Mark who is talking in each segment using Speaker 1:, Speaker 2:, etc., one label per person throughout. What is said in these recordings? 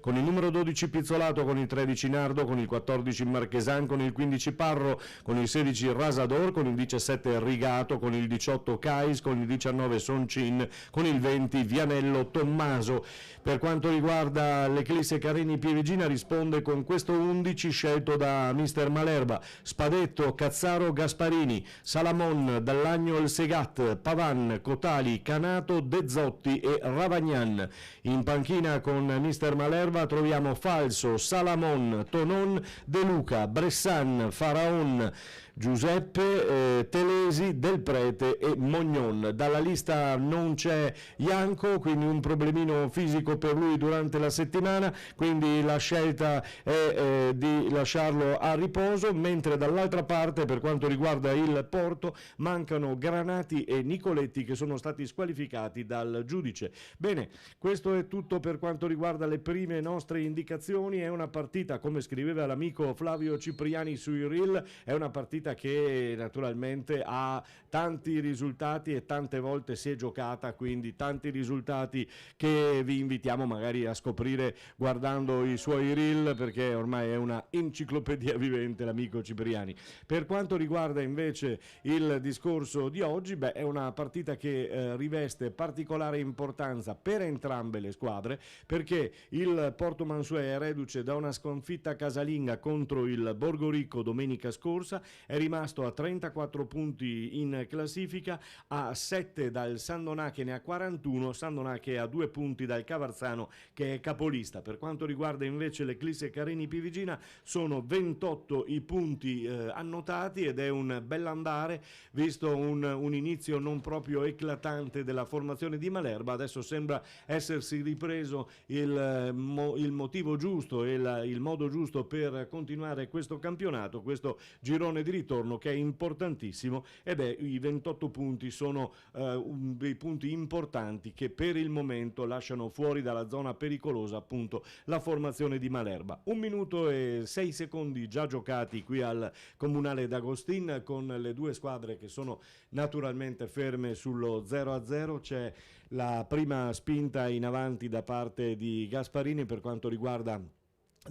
Speaker 1: con il numero 12 Pizzolato, con il 13 Nardo, con il 14 Marchesan, con il 15 Parro, con il 16 Rasador, con il 17 Rigato, con il 18 Cais, con il 19 Soncin, con il 20 Vianello Tommaso. Per quanto riguarda l'Eclisse Carini Pievigina risponde con questo 11 scelto da mister Malerba: Spadetto, Cazzaro, Gasparini, Salamon, Dall'Agno, Segat, Pavan, Cotali, Canato, De Zotti e Ravagnan. In panchina con mister Malerba troviamo Falso, Salamon, Tonon, De Luca, Bressan, Faraon, Giuseppe, Telesi, Del Prete e Mognon. Dalla lista non c'è Ianco, quindi un problemino fisico per lui durante la settimana, quindi la scelta è di lasciarlo a riposo, mentre dall'altra parte, per quanto riguarda il Porto, mancano Granati e Nicoletti, che sono stati squalificati dal giudice. Bene, questo è tutto per quanto riguarda le prime nostre indicazioni. È una partita, come scriveva l'amico Flavio Cipriani sui Reel, è una partita che naturalmente ha tanti risultati e tante volte si è giocata, quindi tanti risultati che vi invitiamo magari a scoprire guardando i suoi Reel, perché ormai è una enciclopedia vivente l'amico Cipriani. Per quanto riguarda invece il discorso di oggi, è una partita che riveste particolare importanza per entrambe le squadre, perché il Porto Mansuè è reduce da una sconfitta casalinga contro il Borgorico domenica scorsa, è rimasto a 34 punti in classifica, a 7 dal Sandonà che ne ha 41, Sandonà che ha 2 punti dal Cavarzano che è capolista. Per quanto riguarda invece l'Eclisse Carini Pievigina, sono 28 i punti annotati ed è un bell'andare, visto un inizio non proprio eclatante della formazione di Malerba. Adesso sembra essersi ripreso il motivo giusto e il modo giusto per continuare questo campionato, questo girone di ritorno che è importantissimo, ed è i 28 punti sono dei punti importanti che per il momento lasciano fuori dalla zona pericolosa appunto la formazione di Malerba. 1 minuto e 6 secondi già giocati qui al Comunale d'Agostin, con le due squadre che sono naturalmente ferme sullo 0-0. C'è la prima spinta in avanti da parte di Gasparini per quanto riguarda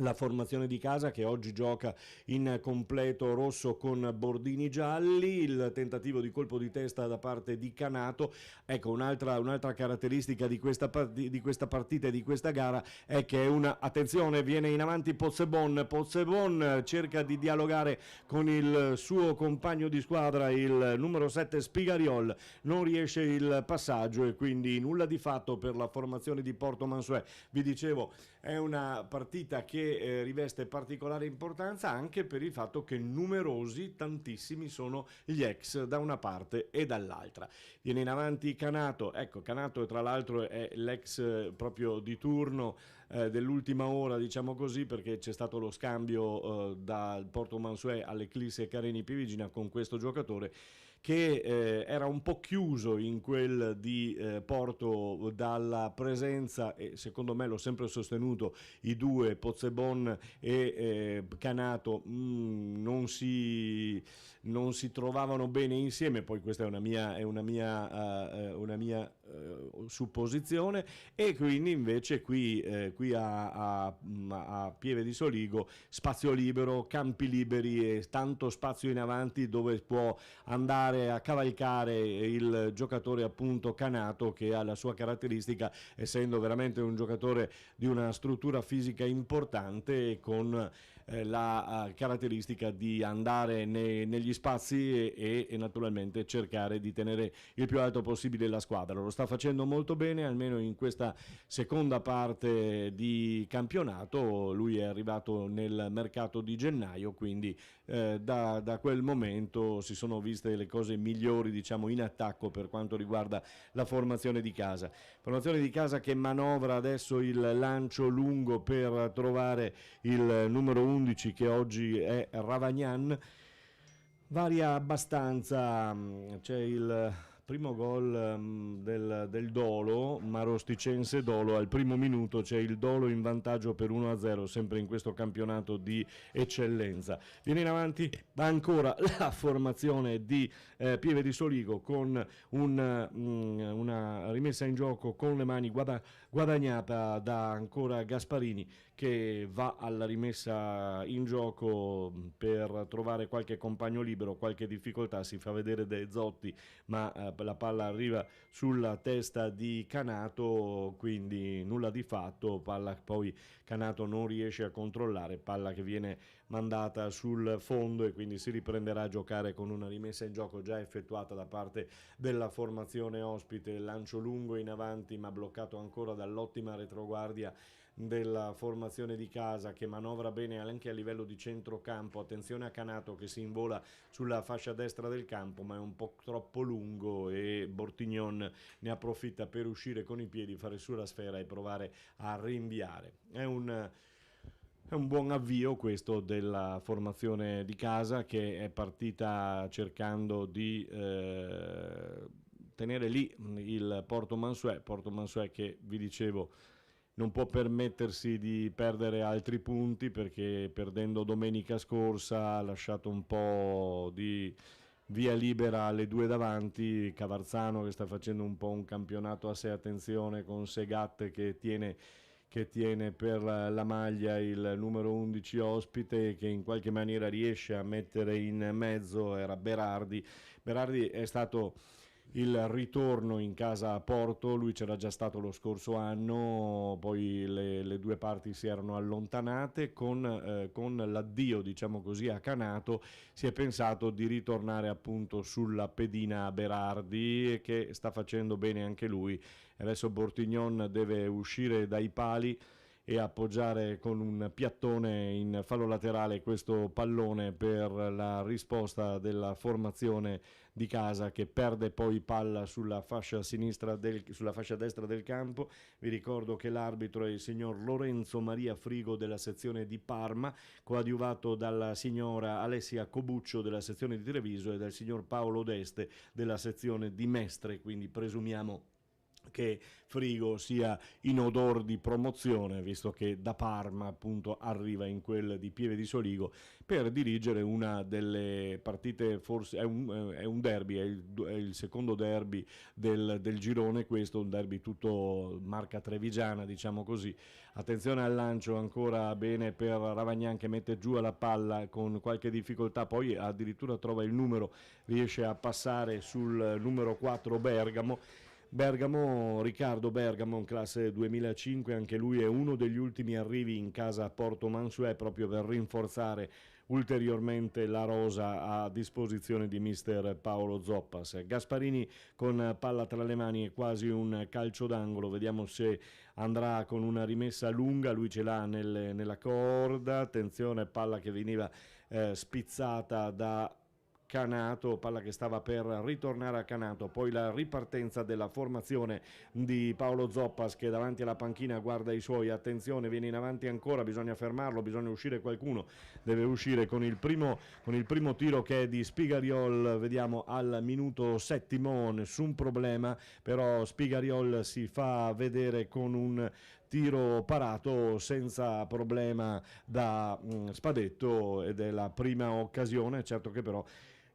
Speaker 1: la formazione di casa, che oggi gioca in completo rosso con bordini gialli. Il tentativo di colpo di testa da parte di Canato. Ecco, un'altra caratteristica di questa partita e di questa gara è che attenzione, viene in avanti Pozzebon cerca di dialogare con il suo compagno di squadra, il numero 7 Spigariol, non riesce il passaggio e quindi nulla di fatto per la formazione di Porto Mansuè. Vi dicevo, è una partita che riveste particolare importanza anche per il fatto che numerosi, tantissimi sono gli ex da una parte e dall'altra. Viene in avanti Canato, ecco, Canato tra l'altro è l'ex proprio di turno dell'ultima ora, diciamo così, perché c'è stato lo scambio dal Porto Mansuè all'Eclisse Carini Pievigina con questo giocatore che era un po' chiuso in quel di Porto dalla presenza, e secondo me l'ho sempre sostenuto, i due Pozzebon e Canato non si trovavano bene insieme. Poi questa è una mia supposizione, e quindi invece qui a Pieve di Soligo spazio libero, campi liberi e tanto spazio in avanti dove può andare a cavalcare il giocatore appunto Canato, che ha la sua caratteristica, essendo veramente un giocatore di una struttura fisica importante e con la caratteristica di andare negli spazi e naturalmente cercare di tenere il più alto possibile la squadra. Lo sta facendo molto bene, almeno in questa seconda parte di campionato. Lui è arrivato nel mercato di gennaio, quindi da quel momento si sono viste le cose migliori, diciamo, in attacco per quanto riguarda la formazione di casa. Formazione di casa che manovra adesso il lancio lungo per trovare il numero 11, che oggi è Ravagnan. Varia abbastanza, c'è il primo gol del Dolo, Marosticense Dolo, al primo minuto c'è il Dolo in vantaggio per 1-0, sempre in questo campionato di eccellenza. Viene in avanti ancora la formazione di Pieve di Soligo con una rimessa in gioco con le mani guadagnata da ancora Gasparini, che va alla rimessa in gioco per trovare qualche compagno libero, qualche difficoltà, si fa vedere De Zotti, ma la palla arriva sulla testa di Canato, quindi nulla di fatto, palla poi Canato non riesce a controllare, palla che viene mandata sul fondo e quindi si riprenderà a giocare con una rimessa in gioco già effettuata da parte della formazione ospite. Lancio lungo in avanti ma bloccato ancora dall'ottima retroguardia della formazione di casa, che manovra bene anche a livello di centrocampo. Attenzione a Canato che si invola sulla fascia destra del campo, ma è un po' troppo lungo e Bortignon ne approfitta per uscire con i piedi, fare su la sfera e provare a rinviare. È un buon avvio questo della formazione di casa, che è partita cercando di tenere lì il Porto Mansuet che vi dicevo non può permettersi di perdere altri punti, perché perdendo domenica scorsa ha lasciato un po' di via libera alle due davanti. Cavarzano che sta facendo un po' un campionato a sé, attenzione, con Segat che tiene per la maglia il numero 11 ospite, che in qualche maniera riesce a mettere in mezzo. Era Berardi è stato il ritorno in casa a Porto, lui c'era già stato lo scorso anno, poi le due parti si erano allontanate. Con l'addio, diciamo così, a Canato si è pensato di ritornare appunto sulla pedina Berardi, che sta facendo bene anche lui. Adesso Bortignon deve uscire dai pali e appoggiare con un piattone in fallo laterale questo pallone per la risposta della formazione di casa, che perde poi palla sulla fascia destra del campo. Vi ricordo che l'arbitro è il signor Lorenzo Maria Frigo della sezione di Parma, coadiuvato dalla signora Alessia Cobuccio della sezione di Treviso e dal signor Paolo Deste della sezione di Mestre, quindi presumiamo che Frigo sia in odor di promozione, visto che da Parma appunto arriva in quel di Pieve di Soligo per dirigere una delle partite, forse è un derby, è il secondo derby del girone, questo un derby tutto marca trevigiana, diciamo così. Attenzione al lancio, ancora bene per Ravagnan che mette giù la palla con qualche difficoltà, poi addirittura trova il numero, riesce a passare sul numero 4 Riccardo Bergamo, classe 2005, anche lui è uno degli ultimi arrivi in casa a Porto Mansuet, proprio per rinforzare ulteriormente la rosa a disposizione di mister Paolo Zoppas. Gasparini con palla tra le mani è quasi un calcio d'angolo, vediamo se andrà con una rimessa lunga, lui ce l'ha nella corda. Attenzione, palla che veniva spizzata da Canato, palla che stava per ritornare a Canato, poi la ripartenza della formazione di Paolo Zoppas, che davanti alla panchina guarda i suoi. Attenzione, viene in avanti ancora, bisogna fermarlo, bisogna uscire qualcuno, deve uscire con il primo tiro che è di Spigariol, vediamo al minuto 7, nessun problema, però Spigariol si fa vedere con un tiro parato senza problema da Spadetto, ed è la prima occasione. Certo che però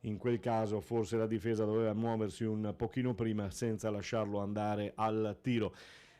Speaker 1: in quel caso forse la difesa doveva muoversi un pochino prima senza lasciarlo andare al tiro.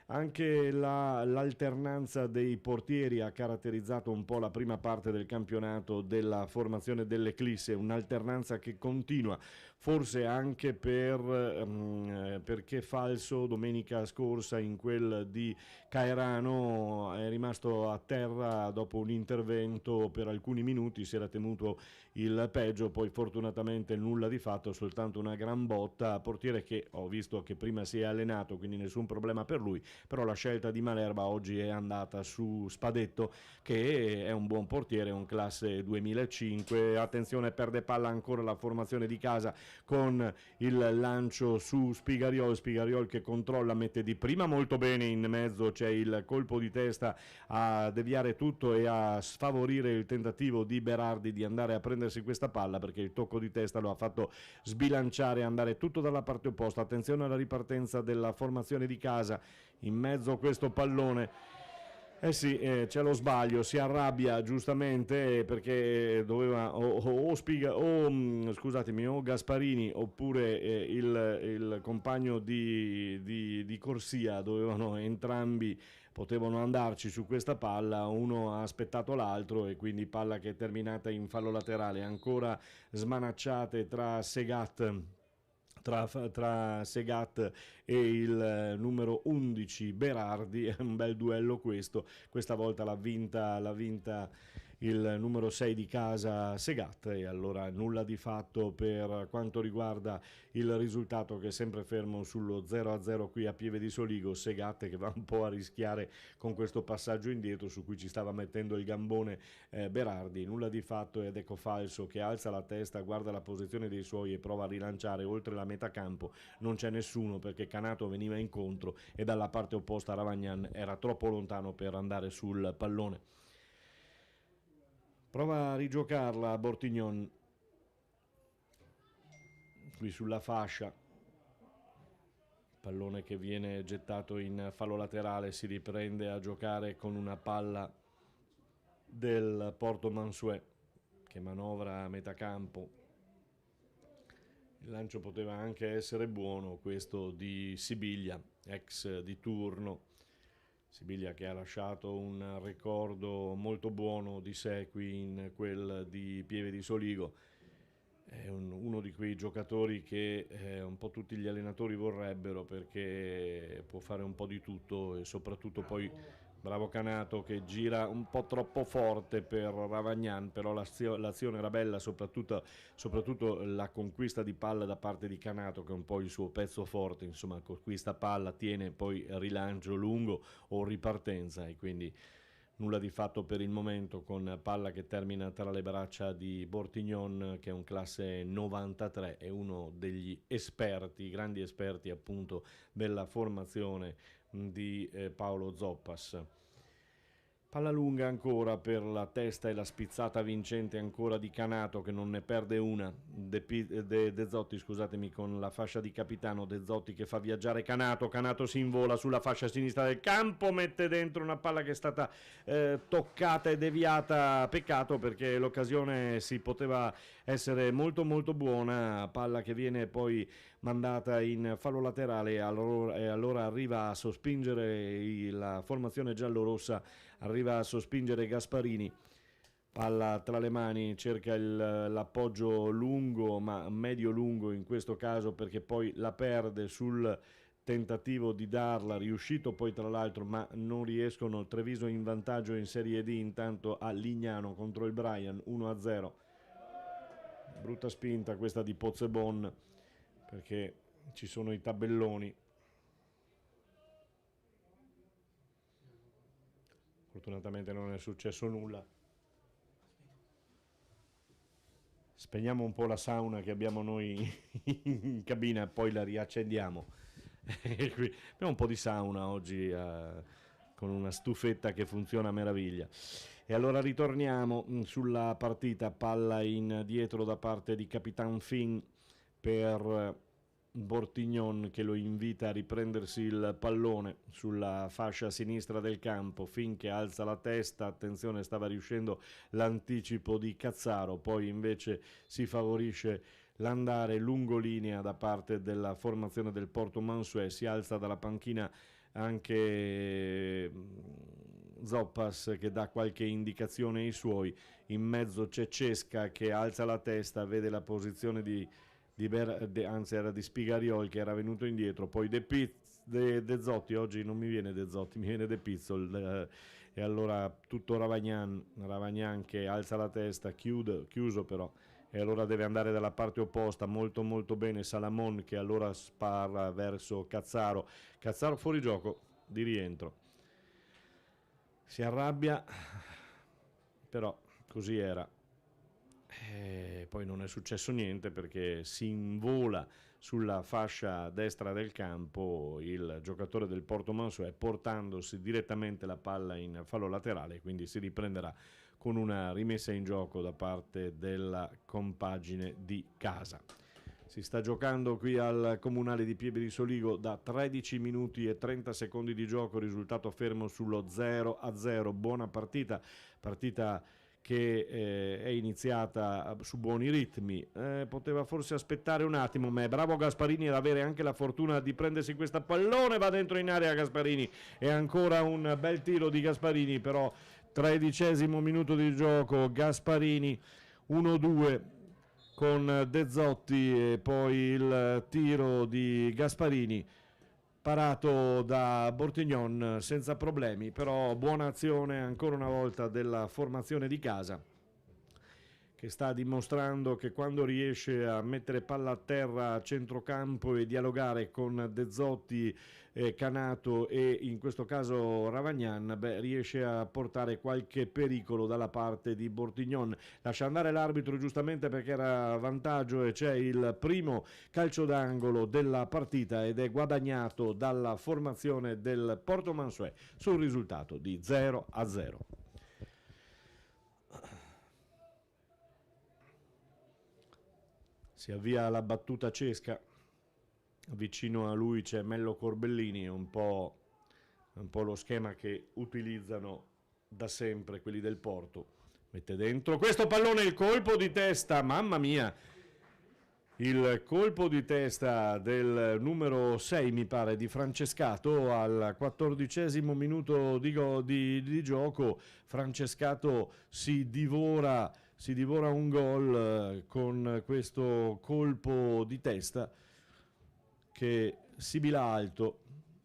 Speaker 1: Anche l'alternanza dei portieri ha caratterizzato un po' la prima parte del campionato della formazione dell'Eclisse, un'alternanza che continua, forse anche perché Falso domenica scorsa in quel di Caerano è rimasto a terra dopo un intervento per alcuni minuti, si era temuto il peggio, poi fortunatamente nulla di fatto, soltanto una gran botta. Portiere che ho visto che prima si è allenato, quindi nessun problema per lui, però la scelta di Malerba oggi è andata su Spadetto, che è un buon portiere, un classe 2005. Attenzione, perde palla ancora la formazione di casa con il lancio su Spigariol che controlla, mette di prima molto bene in mezzo, c'è il colpo di testa a deviare tutto e a sfavorire il tentativo di Berardi di andare a prendersi questa palla, perché il tocco di testa lo ha fatto sbilanciare e andare tutto dalla parte opposta. Attenzione alla ripartenza della formazione di casa, in mezzo a questo pallone Eh sì, c'è lo sbaglio, si arrabbia giustamente perché doveva scusatemi, o Gasparini oppure il compagno di corsia dovevano entrambi, potevano andarci su questa palla, uno ha aspettato l'altro e quindi palla che è terminata in fallo laterale, ancora smanacciate tra Segat e il numero 11 Berardi. È un bel duello questo, questa volta l'ha vinta il numero 6 di casa Segat, e allora nulla di fatto per quanto riguarda il risultato, che è sempre fermo sullo 0-0 qui a Pieve di Soligo. Segat che va un po' a rischiare con questo passaggio indietro su cui ci stava mettendo il gambone Berardi. Nulla di fatto, ed ecco Falso che alza la testa, guarda la posizione dei suoi e prova a rilanciare oltre la metà campo. Non c'è nessuno perché Canato veniva incontro e dalla parte opposta Ravagnan era troppo lontano per andare sul pallone. Prova a rigiocarla Bortignon qui sulla fascia, pallone che viene gettato in fallo laterale, si riprende a giocare con una palla del Porto Mansuet che manovra a metà campo. Il lancio poteva anche essere buono, questo di Sibiglia, ex di Turno. Sibiglia che ha lasciato un ricordo molto buono di sé qui in quel di Pieve di Soligo. È uno di quei giocatori che un po' tutti gli allenatori vorrebbero, perché può fare un po' di tutto e soprattutto poi bravo Canato che gira un po' troppo forte per Ravagnan, però l'azione era bella, soprattutto la conquista di palla da parte di Canato, che è un po' il suo pezzo forte, insomma conquista palla, tiene poi rilancio lungo o ripartenza, e quindi nulla di fatto per il momento, con palla che termina tra le braccia di Bortignon, che è un classe 93, è uno degli esperti, grandi esperti appunto della formazione di Paolo Zoppas. Palla lunga ancora per la testa e la spizzata vincente ancora di Canato, che non ne perde una. De Zotti, scusatemi, con la fascia di capitano. De Zotti che fa viaggiare Canato. Canato si invola sulla fascia sinistra del campo, mette dentro una palla che è stata toccata e deviata. Peccato, perché l'occasione si poteva essere molto molto buona. Palla che viene poi mandata in fallo laterale, e allora arriva a sospingere la formazione giallorossa, arriva a sospingere Gasparini. Palla tra le mani, cerca l'appoggio lungo, ma medio-lungo in questo caso, perché poi la perde sul tentativo di darla, riuscito poi tra l'altro, ma non riescono. Treviso in vantaggio in Serie D intanto a Lignano contro il Brian, 1-0. Brutta spinta questa di Pozzebon, perché ci sono i tabelloni. Fortunatamente non è successo nulla. Spegniamo un po' la sauna che abbiamo noi in cabina e poi la riaccendiamo. Abbiamo un po' di sauna oggi con una stufetta che funziona a meraviglia. E allora ritorniamo sulla partita. Palla indietro da parte di Capitan Finn per Bortignon, che lo invita a riprendersi il pallone sulla fascia sinistra del campo. Finn che alza la testa, attenzione, stava riuscendo l'anticipo di Cazzaro, poi invece si favorisce l'andare lungolinea da parte della formazione del Porto Mansuet. Si alza dalla panchina anche Zoppas, che dà qualche indicazione ai suoi. In mezzo c'è Cesca che alza la testa, vede la posizione anzi era di Spigariol che era venuto indietro, poi De Zotti, oggi non mi viene De Zotti, mi viene De Pizzol, e allora tutto Ravagnan che alza la testa, chiuso però, e allora deve andare dalla parte opposta, molto molto bene Salamon, che allora spara verso Cazzaro fuori gioco di rientro. Si arrabbia, però così era. Poi non è successo niente, perché si invola sulla fascia destra del campo il giocatore del Porto Mansuet, portandosi direttamente la palla in fallo laterale, quindi si riprenderà con una rimessa in gioco da parte della compagine di casa. Si sta giocando qui al Comunale di Pieve di Soligo da 13 minuti e 30 secondi di gioco, risultato fermo sullo 0-0. Buona partita che è iniziata su buoni ritmi. Poteva forse aspettare un attimo, ma è bravo Gasparini ad avere anche la fortuna di prendersi questa pallone. Va dentro in area Gasparini, e ancora un bel tiro di Gasparini, però 13° minuto di gioco, Gasparini 1-2 con De Zotti, e poi il tiro di Gasparini parato da Bortignon senza problemi, però buona azione ancora una volta della formazione di casa, che sta dimostrando che quando riesce a mettere palla a terra a centrocampo e dialogare con De Zotti, Canato e in questo caso Ravagnan, riesce a portare qualche pericolo dalla parte di Bortignon. Lascia andare l'arbitro giustamente perché era vantaggio, e c'è il primo calcio d'angolo della partita ed è guadagnato dalla formazione del Porto Mansuet sul risultato di 0-0. Si avvia la battuta cesca, vicino a lui c'è Mello Corbellini, un po' lo schema che utilizzano da sempre quelli del Porto. Mette dentro questo pallone, il colpo di testa, mamma mia, il colpo di testa del numero 6 mi pare di Francescato al 14° minuto di gioco. Francescato si divora un gol con questo colpo di testa che sibila alto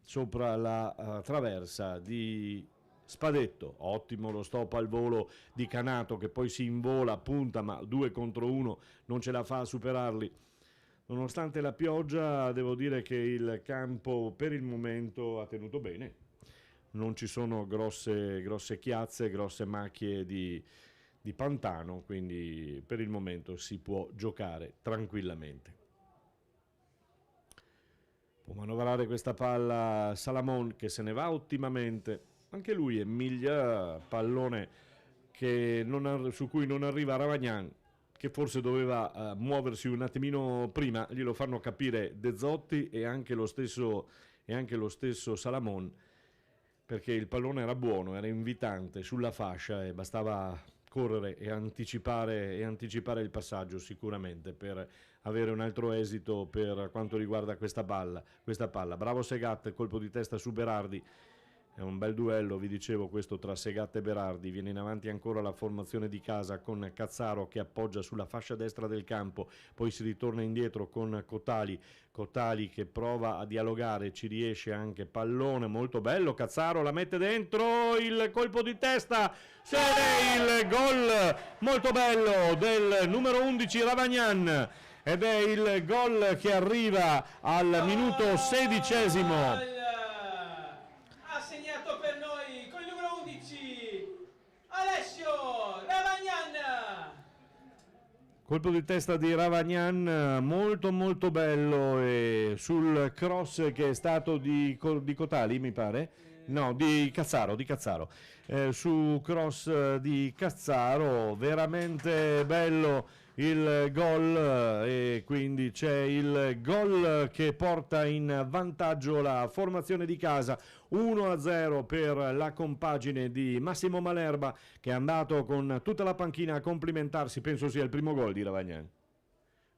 Speaker 1: sopra la traversa di Spadetto. Ottimo lo stop al volo di Canato, che poi si invola, punta, ma 2 contro 1 non ce la fa a superarli. Nonostante la pioggia, devo dire che il campo per il momento ha tenuto bene. Non ci sono grosse chiazze, grosse macchie di pantano, quindi per il momento si può giocare tranquillamente. Può manovrare questa palla Salamon, che se ne va ottimamente. Anche lui è miglia, pallone su cui non arriva Ravagnan, che forse doveva muoversi un attimino prima. Glielo fanno capire De Zotti e anche lo stesso Salamon, perché il pallone era buono, era invitante sulla fascia e bastava correre e anticipare il passaggio sicuramente per avere un altro esito per quanto riguarda questa palla. Bravo Segat, colpo di testa su Berardi. È un bel duello, vi dicevo, questo tra Segat e Berardi. Viene in avanti ancora la formazione di casa con Cazzaro che appoggia sulla fascia destra del campo, poi si ritorna indietro con Cotali che prova a dialogare, ci riesce anche, pallone molto bello, Cazzaro la mette dentro, il colpo di testa, il gol molto bello del numero 11 Ravagnan, ed è il gol che arriva al minuto 16°. Colpo di testa di Ravagnan molto molto bello, e sul cross che è stato di Cotali mi pare, no, di Cazzaro, su cross di Cazzaro, veramente bello il gol, e quindi c'è il gol che porta in vantaggio la formazione di casa, 1-0 per la compagine di Massimo Malerba, che è andato con tutta la panchina a complimentarsi. Penso sia il primo gol di Ravagnan,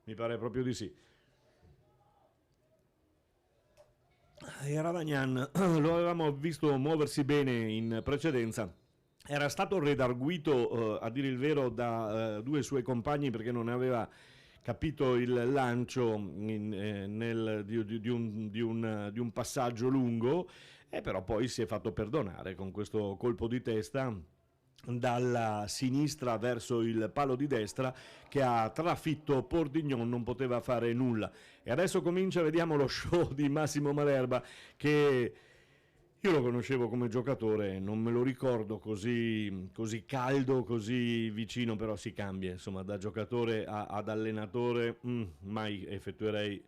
Speaker 1: mi pare proprio di sì. E Ravagnan lo avevamo visto muoversi bene in precedenza. Era stato redarguito, a dire il vero, da 2 suoi compagni perché non aveva capito il lancio di un passaggio lungo, e però poi si è fatto perdonare con questo colpo di testa dalla sinistra verso il palo di destra che ha trafitto Bortignon, non poteva fare nulla. E adesso vediamo lo show di Massimo Malerba, che io lo conoscevo come giocatore, non me lo ricordo così caldo, così vicino, però si cambia, insomma, da giocatore ad allenatore. Mai effettuerei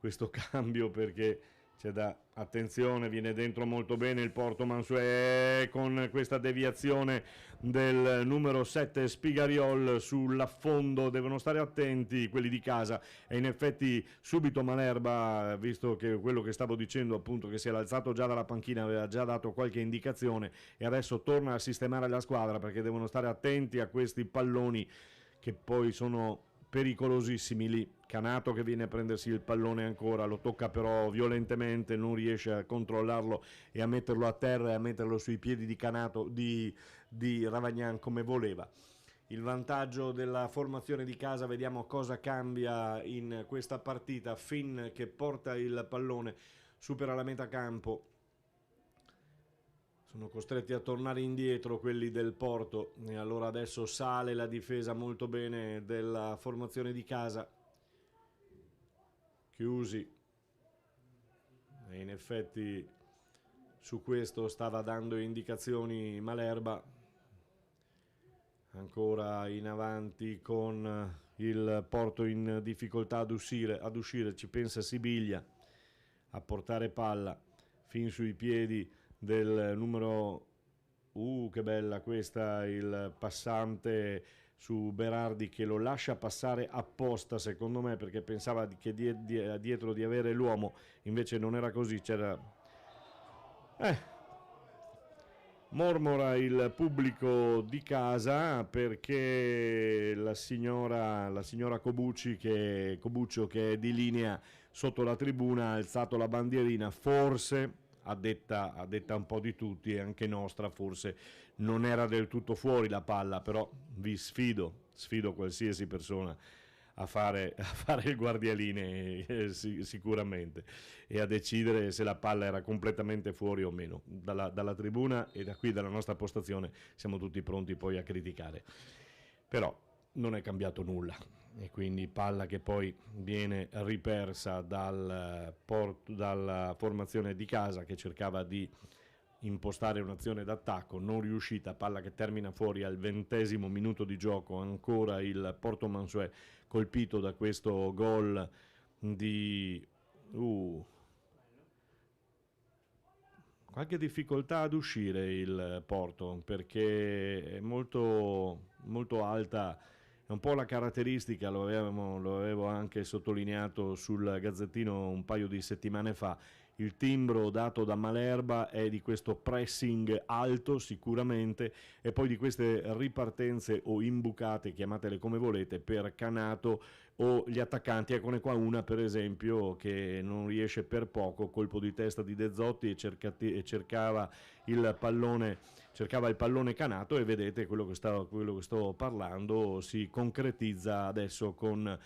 Speaker 1: questo cambio, perché c'è da attenzione, viene dentro molto bene il Porto Mansuet con questa deviazione del numero 7 Spigariol sull'affondo, devono stare attenti quelli di casa, e in effetti subito Malerba, visto che quello che stavo dicendo appunto, che si era alzato già dalla panchina, aveva già dato qualche indicazione, e adesso torna a sistemare la squadra, perché devono stare attenti a questi palloni che poi sono pericolosissimi lì. Canato che viene a prendersi il pallone ancora, lo tocca però violentemente, non riesce a controllarlo e a metterlo a terra e a metterlo sui piedi di Canato, di Ravagnan come voleva. Il vantaggio della formazione di casa, vediamo cosa cambia in questa partita. Finn che porta il pallone, supera la metà campo, sono costretti a tornare indietro quelli del Porto, e allora adesso sale la difesa molto bene della formazione di casa. Chiusi, e in effetti su questo stava dando indicazioni Malerba, ancora in avanti con il Porto in difficoltà ad uscire, ci pensa Sibiglia a portare palla fin sui piedi del numero, che bella questa, il passante su Berardi, che lo lascia passare apposta secondo me, perché pensava che dietro di avere l'uomo, invece non era così, c'era mormora il pubblico di casa, perché la signora Cobuccio, che è di linea sotto la tribuna, ha alzato la bandierina, forse a detta un po' di tutti e anche nostra, forse non era del tutto fuori la palla, però vi sfido qualsiasi persona a fare il guardialine, sicuramente, e a decidere se la palla era completamente fuori o meno. Dalla tribuna e da qui, dalla nostra postazione, siamo tutti pronti poi a criticare. Però non è cambiato nulla, e quindi palla che poi viene ripersa dalla formazione di casa, che cercava di impostare un'azione d'attacco non riuscita, palla che termina fuori al 20° minuto di gioco. Ancora il Porto Mansuet colpito da questo gol di qualche difficoltà ad uscire il Porto, perché è molto, molto alta. È un po' la caratteristica, lo avevo anche sottolineato sul Gazzettino un paio di settimane fa. Il timbro dato da Malerba è di questo pressing alto sicuramente, e poi di queste ripartenze o imbucate, chiamatele come volete, per Canato o gli attaccanti. Eccone qua una per esempio che non riesce per poco, colpo di testa di De Zotti, e cercava il pallone Canato, e vedete quello che sto parlando si concretizza adesso con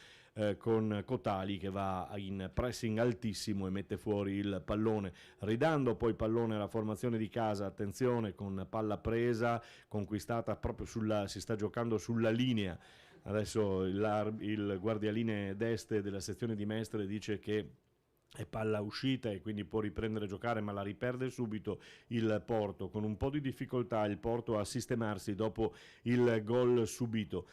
Speaker 1: Cotali, che va in pressing altissimo e mette fuori il pallone, ridando poi pallone alla formazione di casa. Attenzione, con palla presa, conquistata proprio si sta giocando sulla linea. Adesso il guardialine d'Este della sezione di Mestre dice che è palla uscita e quindi può riprendere a giocare, ma la riperde subito il Porto, con un po' di difficoltà il Porto a sistemarsi dopo il gol subito.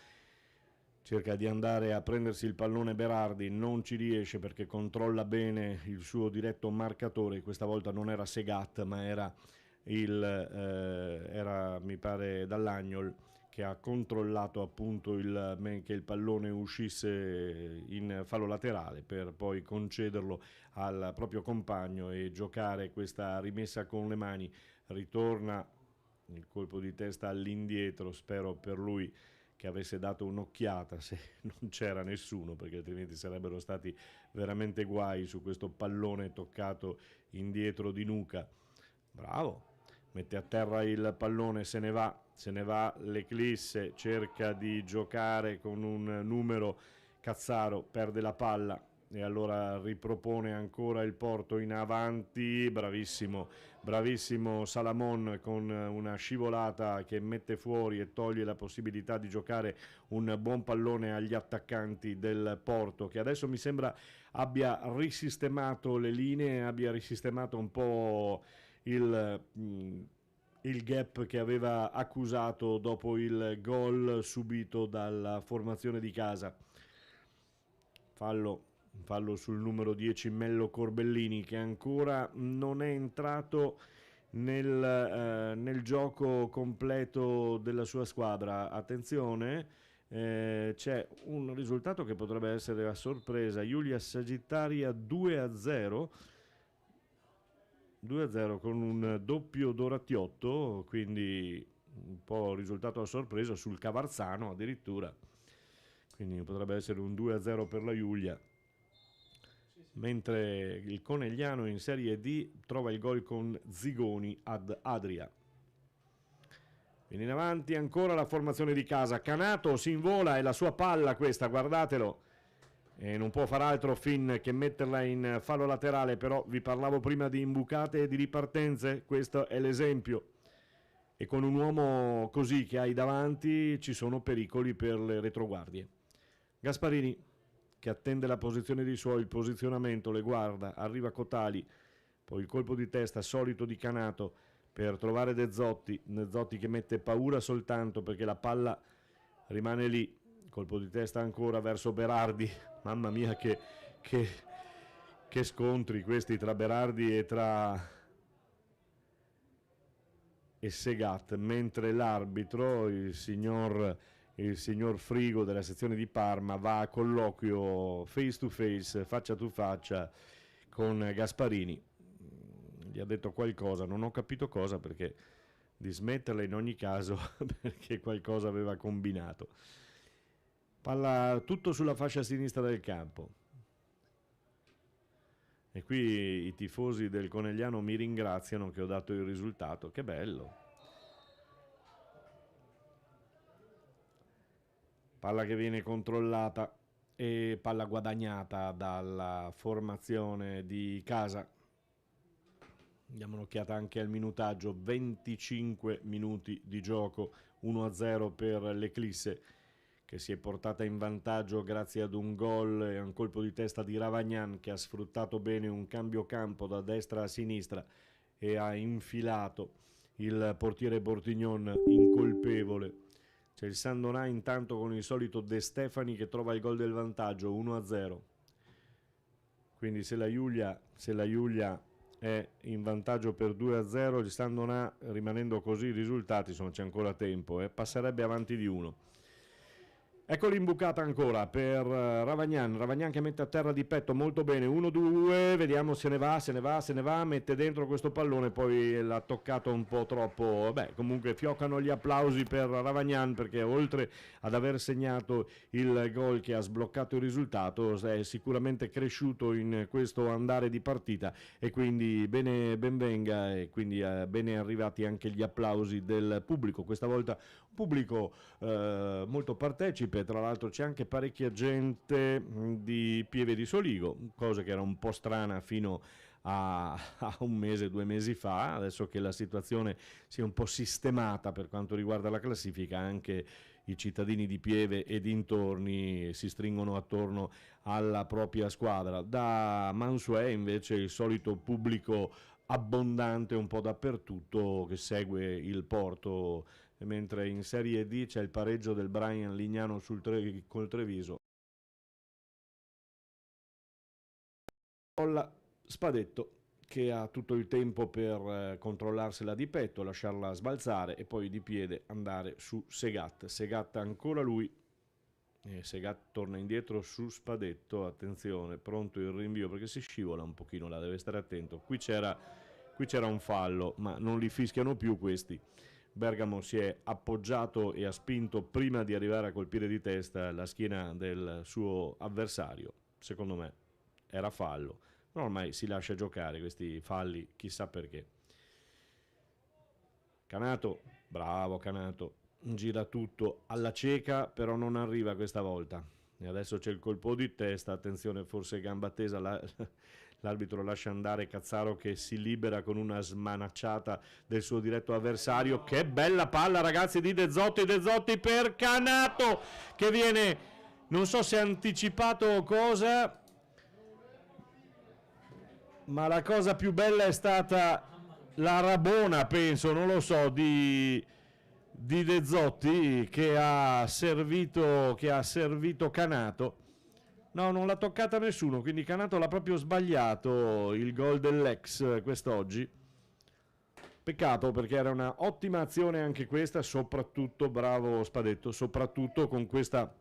Speaker 1: Cerca di andare a prendersi il pallone Berardi, non ci riesce perché controlla bene il suo diretto marcatore. Questa volta non era Segat, ma era mi pare Dall'Agnol, che ha controllato appunto che il pallone uscisse in fallo laterale, per poi concederlo al proprio compagno e giocare questa rimessa con le mani. Ritorna il colpo di testa all'indietro, spero per lui che avesse dato un'occhiata se non c'era nessuno, perché altrimenti sarebbero stati veramente guai su questo pallone toccato indietro di nuca. Bravo, mette a terra il pallone, se ne va l'Eclisse, cerca di giocare con un numero, Cazzaro perde la palla e allora ripropone ancora il Porto in avanti. Bravissimo Salamon, con una scivolata che mette fuori e toglie la possibilità di giocare un buon pallone agli attaccanti del Porto, che adesso mi sembra abbia risistemato le linee, abbia risistemato un po' il gap che aveva accusato dopo il gol subito dalla formazione di casa. Fallo fallo sul numero 10 Mello Corbellini, che ancora non è entrato nel gioco completo della sua squadra. Attenzione, c'è un risultato che potrebbe essere a sorpresa. Giulia Sagittaria 2-0 con un doppio Dorattiotto, quindi un po' risultato a sorpresa sul Cavarzano addirittura, quindi potrebbe essere un 2-0 per la Giulia, mentre il Conegliano in Serie D trova il gol con Zigoni ad Adria. Viene in avanti ancora la formazione di casa, Canato si invola, è la sua palla questa, guardatelo, e non può far altro fin che metterla in fallo laterale, però vi parlavo prima di imbucate e di ripartenze, questo è l'esempio, e con un uomo così che hai davanti ci sono pericoli per le retroguardie. Gasparini che attende la posizione dei suoi, il posizionamento, le guarda, arriva Cotali, poi il colpo di testa solito di Canato per trovare De Zotti che mette paura soltanto perché la palla rimane lì, colpo di testa ancora verso Berardi, mamma mia che scontri questi tra Berardi e Segat, mentre l'arbitro, il signor Frigo della sezione di Parma, va a colloquio face to face, faccia to faccia con Gasparini. Gli ha detto qualcosa, non ho capito cosa, perché di smetterla in ogni caso perché qualcosa aveva combinato. Palla tutto sulla fascia sinistra del campo. E qui i tifosi del Conegliano mi ringraziano che ho dato il risultato, che bello. Palla che viene controllata e palla guadagnata dalla formazione di casa. Diamo un'occhiata anche al minutaggio, 25 minuti di gioco, 1-0 per l'Eclisse, che si è portata in vantaggio grazie ad un gol e a un colpo di testa di Ravagnan, che ha sfruttato bene un cambio campo da destra a sinistra e ha infilato il portiere Bortignon incolpevole. C'è il Sandonà intanto con il solito De Stefani che trova il gol del vantaggio, 1-0. Quindi se la Giulia è in vantaggio per 2-0, il Sandonà, rimanendo così i risultati, insomma c'è ancora tempo, passerebbe avanti di 1. Ecco l'imbucata ancora per Ravagnan che mette a terra di petto molto bene, 1-2, vediamo se ne va, mette dentro questo pallone, poi l'ha toccato un po' troppo, comunque fioccano gli applausi per Ravagnan, perché oltre ad aver segnato il gol che ha sbloccato il risultato è sicuramente cresciuto in questo andare di partita, e quindi ben venga, e quindi bene arrivati anche gli applausi del pubblico, questa volta pubblico molto partecipe, tra l'altro c'è anche parecchia gente di Pieve di Soligo, cosa che era un po' strana fino a un mese, 2 mesi fa. Adesso che la situazione si è un po' sistemata per quanto riguarda la classifica, anche i cittadini di Pieve e dintorni si stringono attorno alla propria squadra. Da Mansuè invece il solito pubblico abbondante un po' dappertutto che segue il Porto, mentre in Serie D c'è il pareggio del Brian Lignano col Treviso. Spadetto che ha tutto il tempo per controllarsela di petto, lasciarla sbalzare e poi di piede andare su Segat ancora lui, e Segat torna indietro su Spadetto, attenzione, pronto il rinvio perché si scivola un pochino là, deve stare attento, qui c'era un fallo ma non li fischiano più questi. Bergamo si è appoggiato e ha spinto prima di arrivare a colpire di testa la schiena del suo avversario. Secondo me era fallo, ma ormai si lascia giocare questi falli, chissà perché. Canato, bravo Canato, gira tutto alla cieca, però non arriva questa volta. E adesso c'è il colpo di testa, attenzione, forse gamba tesa, l'arbitro lascia andare Cazzaro che si libera con una smanacciata del suo diretto avversario. Che bella palla, ragazzi, di De Zotti per Canato, che viene, non so se ha anticipato o cosa, ma la cosa più bella è stata la rabona, penso, non lo so, di De Zotti che ha servito Canato. No, non l'ha toccata nessuno, quindi Canato l'ha proprio sbagliato il gol dell'ex quest'oggi. Peccato perché era una ottima azione anche questa, soprattutto bravo Spadetto, soprattutto con questa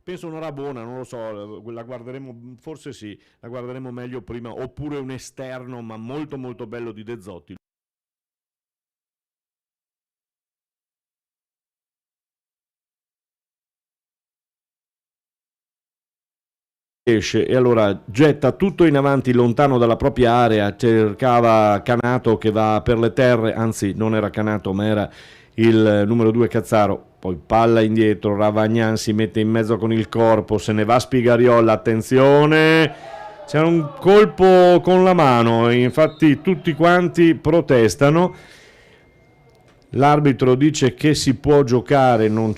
Speaker 1: penso una Rabona, non lo so, la guarderemo, forse sì, la guarderemo meglio prima, oppure un esterno ma molto molto bello di De Zotti. Esce e allora getta tutto in avanti lontano dalla propria area, cercava Canato che va per le terre, anzi non era Canato ma era il numero 2 Cazzaro, poi palla indietro, Ravagnan si mette in mezzo con il corpo, se ne va Spigariola, attenzione, c'è un colpo con la mano, infatti tutti quanti protestano. L'arbitro dice che si può giocare, non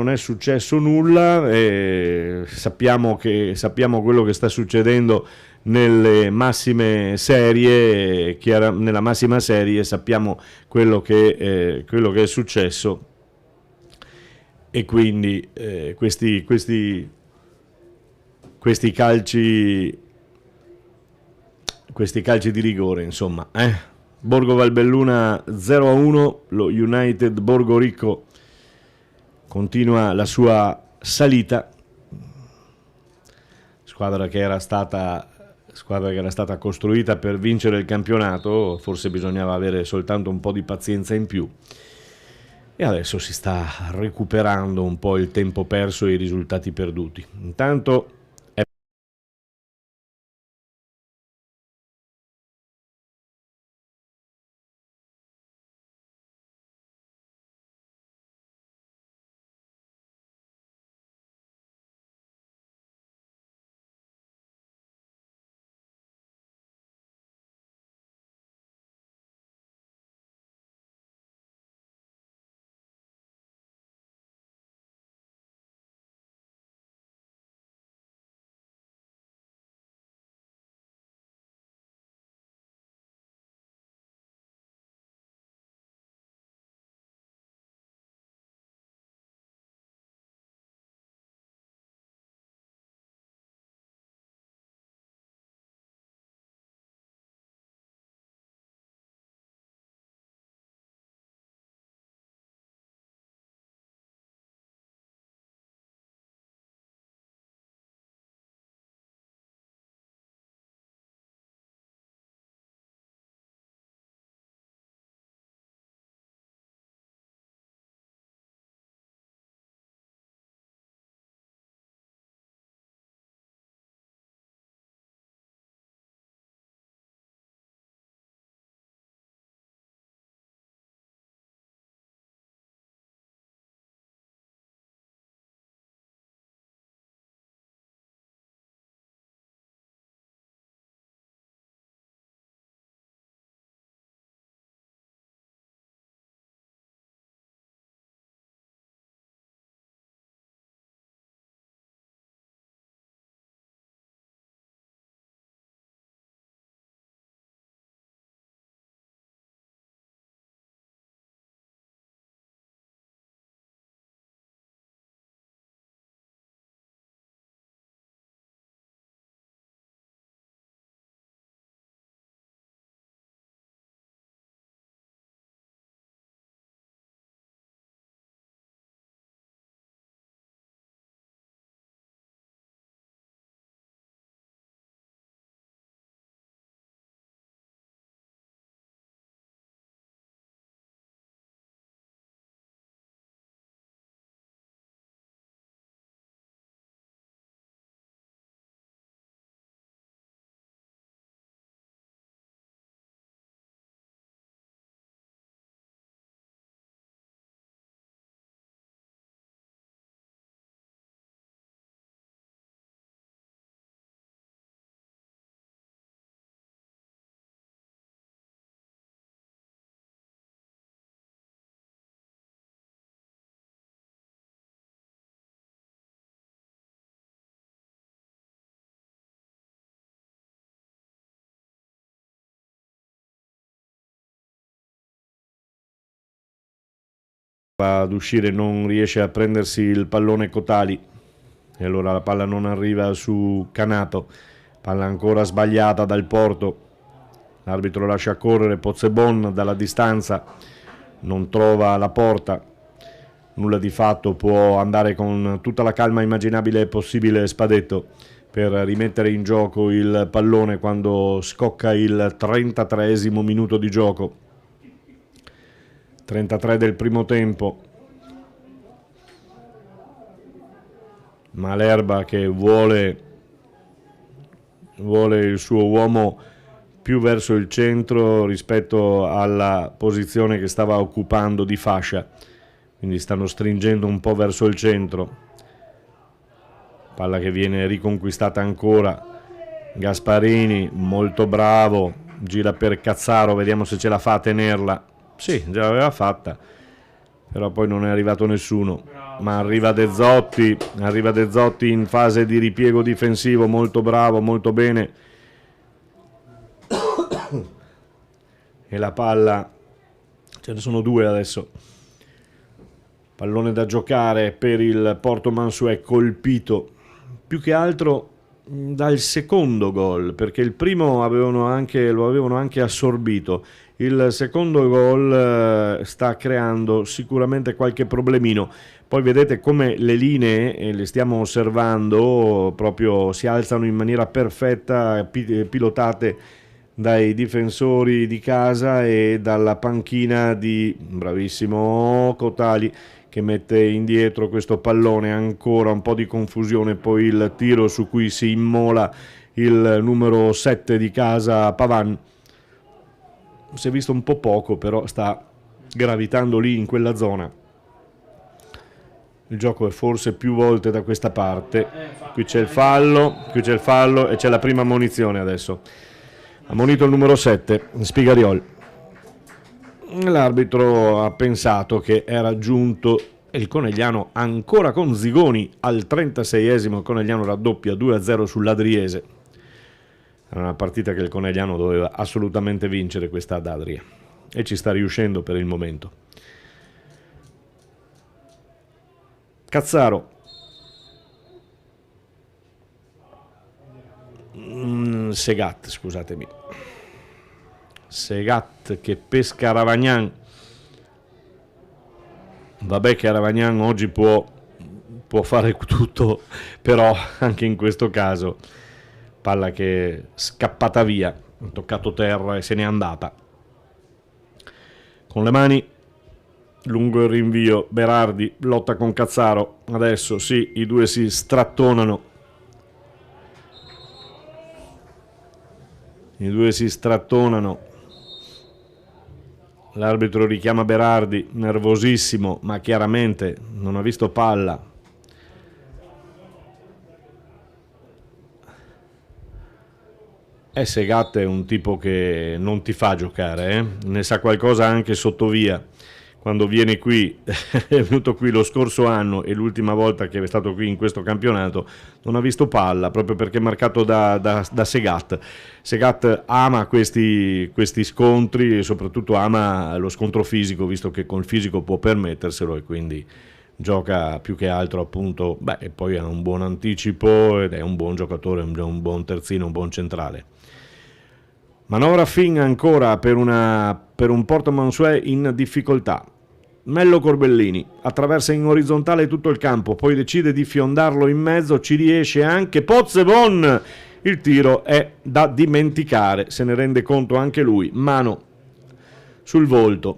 Speaker 1: è successo nulla, e sappiamo quello che sta succedendo nelle massime serie, nella massima serie sappiamo quello che è successo e quindi questi questi calci di rigore, insomma. Borgo Valbelluna 0-1, lo United Borgo Ricco continua la sua salita, squadra che era stata costruita per vincere il campionato, forse bisognava avere soltanto un po' di pazienza in più. E adesso si sta recuperando un po' il tempo perso e i risultati perduti. Intanto va ad uscire, non riesce a prendersi il pallone Cotali e allora la palla non arriva su Canato, palla ancora sbagliata dal Porto, l'arbitro lascia correre Pozzebon dalla distanza, non trova la porta, nulla di fatto, può andare con tutta la calma immaginabile e possibile Spadetto per rimettere in gioco il pallone quando scocca il 33esimo minuto di gioco, 33 del primo tempo. Malerba che vuole il suo uomo più verso il centro rispetto alla posizione che stava occupando di fascia, quindi stanno stringendo un po' verso il centro, palla che viene riconquistata ancora, Gasparini molto bravo, gira per Cazzaro, vediamo se ce la fa a tenerla, sì, già l'aveva fatta, però poi non è arrivato nessuno, ma arriva De Zotti in fase di ripiego difensivo, molto bravo, molto bene, e la palla, ce ne sono due adesso, pallone da giocare per il Porto Mansuè, colpito più che altro dal secondo gol, perché il primo lo avevano anche assorbito, il secondo gol sta creando sicuramente qualche problemino. Poi vedete come le linee, le stiamo osservando, proprio si alzano in maniera perfetta, pilotate dai difensori di casa e dalla panchina di bravissimo Cotali, che mette indietro questo pallone, ancora un po' di confusione, poi il tiro su cui si immola il numero 7 di casa Pavan. Si è visto un po' poco, però sta gravitando lì in quella zona. Il gioco è forse più volte da questa parte. Qui c'è il fallo e c'è la prima ammonizione adesso. Ammonito il numero 7, Spigariol. L'arbitro ha pensato che era giunto il Conegliano ancora con Zigoni al 36esimo, il Conegliano raddoppia 2-0 sull'Adriese. Era una partita che il Conegliano doveva assolutamente vincere, questa ad Adria, e ci sta riuscendo per il momento. Cazzaro, Segat, scusatemi, Segat che pesca Ravagnan. Vabbè che Ravagnan oggi può fare tutto, però anche in questo caso palla che è scappata via, ha toccato terra e se n'è andata. Con le mani, lungo il rinvio, Berardi lotta con Cazzaro, adesso sì, i due si strattonano. L'arbitro richiama Berardi, nervosissimo, ma chiaramente non ha visto palla. Segat è un tipo che non ti fa giocare, ne sa qualcosa anche sotto via. Quando viene qui, è venuto qui lo scorso anno e l'ultima volta che è stato qui in questo campionato, non ha visto palla, proprio perché è marcato da Segat. Segat ama questi scontri e soprattutto ama lo scontro fisico, visto che col fisico può permetterselo e quindi gioca più che altro appunto, e poi ha un buon anticipo ed è un buon giocatore, un buon terzino, un buon centrale. Manovra fin ancora per un Porto Mansuè in difficoltà. Mello Corbellini attraversa in orizzontale tutto il campo, poi decide di fiondarlo in mezzo, ci riesce anche Pozzebon. Il tiro è da dimenticare, se ne rende conto anche lui. Mani sul volto,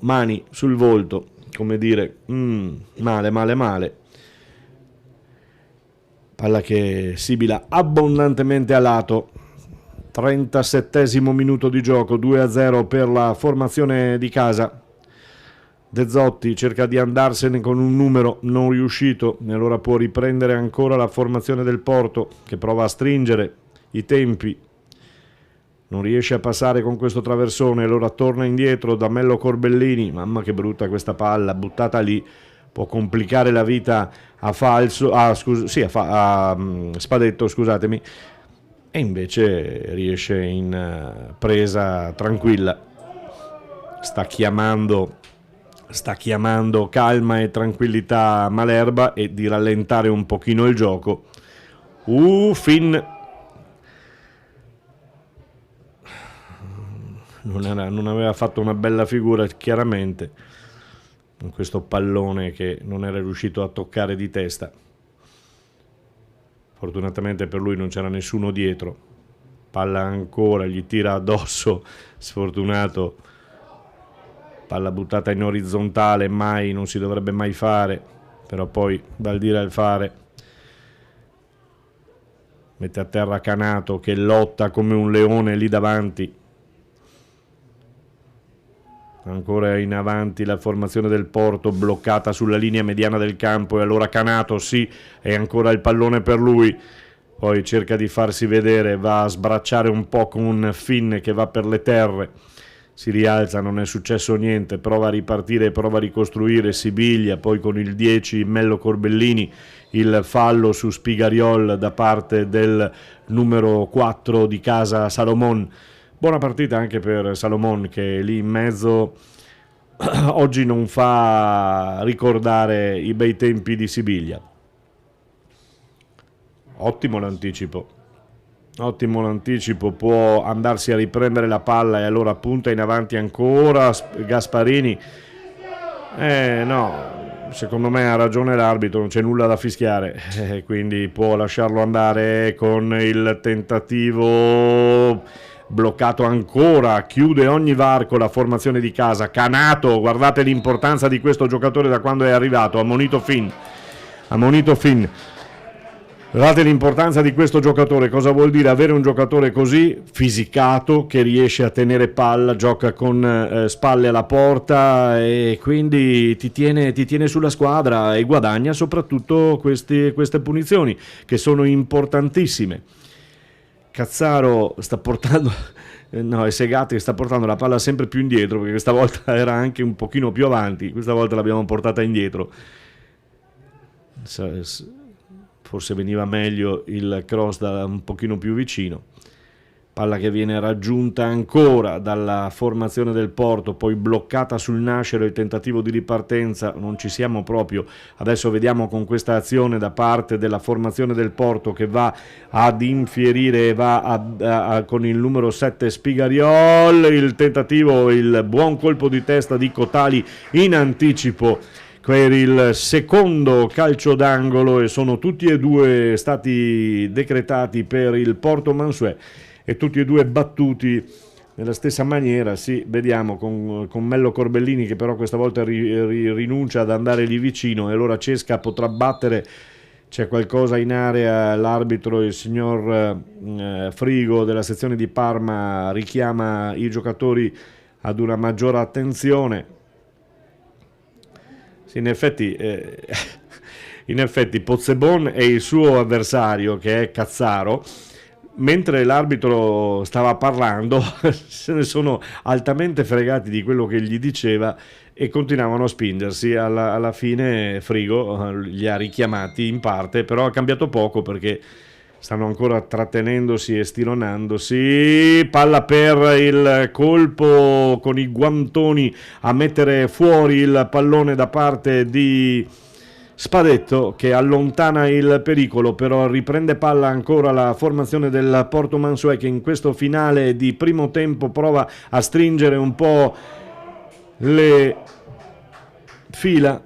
Speaker 1: come dire, male. Palla che sibila abbondantemente a lato. 37esimo minuto di gioco, 2-0 per la formazione di casa. De Zotti cerca di andarsene con un numero, non riuscito, e allora può riprendere ancora la formazione del Porto, che prova a stringere i tempi. Non riesce a passare con questo traversone, allora torna indietro da Mello Corbellini. Mamma che brutta questa palla, buttata lì, può complicare la vita a Spadetto, scusatemi. E invece riesce in presa tranquilla, sta chiamando calma e tranquillità Malerba e di rallentare un pochino il gioco, Finn non aveva fatto una bella figura chiaramente in questo pallone che non era riuscito a toccare di testa. Fortunatamente per lui non c'era nessuno dietro. Palla ancora, gli tira addosso, sfortunato. Palla buttata in orizzontale, mai, non si dovrebbe mai fare, però poi dal dire al fare. Mette a terra Canato che lotta come un leone lì davanti. Ancora in avanti la formazione del Porto, bloccata sulla linea mediana del campo, e allora Canato sì, è ancora il pallone per lui, poi cerca di farsi vedere, va a sbracciare un po' con Finn che va per le terre, si rialza, non è successo niente, prova a ripartire, prova a ricostruire Sibiglia, poi con il 10 Mello Corbellini, il fallo su Spigariol da parte del numero 4 di casa Salomon. Buona partita anche per Salomon che lì in mezzo oggi non fa ricordare i bei tempi di Sibiglia. Ottimo l'anticipo, può andarsi a riprendere la palla e allora punta in avanti ancora Gasparini. No, secondo me ha ragione l'arbitro, non c'è nulla da fischiare, quindi può lasciarlo andare con il tentativo. Bloccato ancora, chiude ogni varco la formazione di casa. Canato, guardate l'importanza di questo giocatore da quando è arrivato, ammonito Finn. Guardate l'importanza di questo giocatore, cosa vuol dire avere un giocatore così fisicato che riesce a tenere palla, gioca con spalle alla porta e quindi ti tiene sulla squadra e guadagna soprattutto queste punizioni che sono importantissime. Cazzaro sta portando, è Segatti che sta portando la palla sempre più indietro, perché questa volta era anche un pochino più avanti, questa volta l'abbiamo portata indietro. Forse veniva meglio il cross da un pochino più vicino. Palla che viene raggiunta ancora dalla formazione del Porto, poi bloccata sul nascere il tentativo di ripartenza, non ci siamo proprio. Adesso vediamo con questa azione da parte della formazione del Porto che va ad infierire, con il numero 7 Spigariol, il tentativo, il buon colpo di testa di Cotali in anticipo per il secondo calcio d'angolo e sono tutti e due stati decretati per il Porto Mansuet. E tutti e due battuti nella stessa maniera, sì, vediamo con Mello Corbellini che però questa volta rinuncia ad andare lì vicino e allora Cesca potrà battere, c'è qualcosa in area, l'arbitro, il signor Frigo della sezione di Parma richiama i giocatori ad una maggiore attenzione. Sì, in effetti Pozzebon e il suo avversario che è Cazzaro, mentre l'arbitro stava parlando se ne sono altamente fregati di quello che gli diceva e continuavano a spingersi. Alla fine Frigo li ha richiamati in parte, però ha cambiato poco perché stanno ancora trattenendosi e stilonandosi. Palla per il colpo con i guantoni a mettere fuori il pallone da parte di Spadetto che allontana il pericolo, però riprende palla ancora la formazione del Porto Mansuet che in questo finale di primo tempo prova a stringere un po' le fila.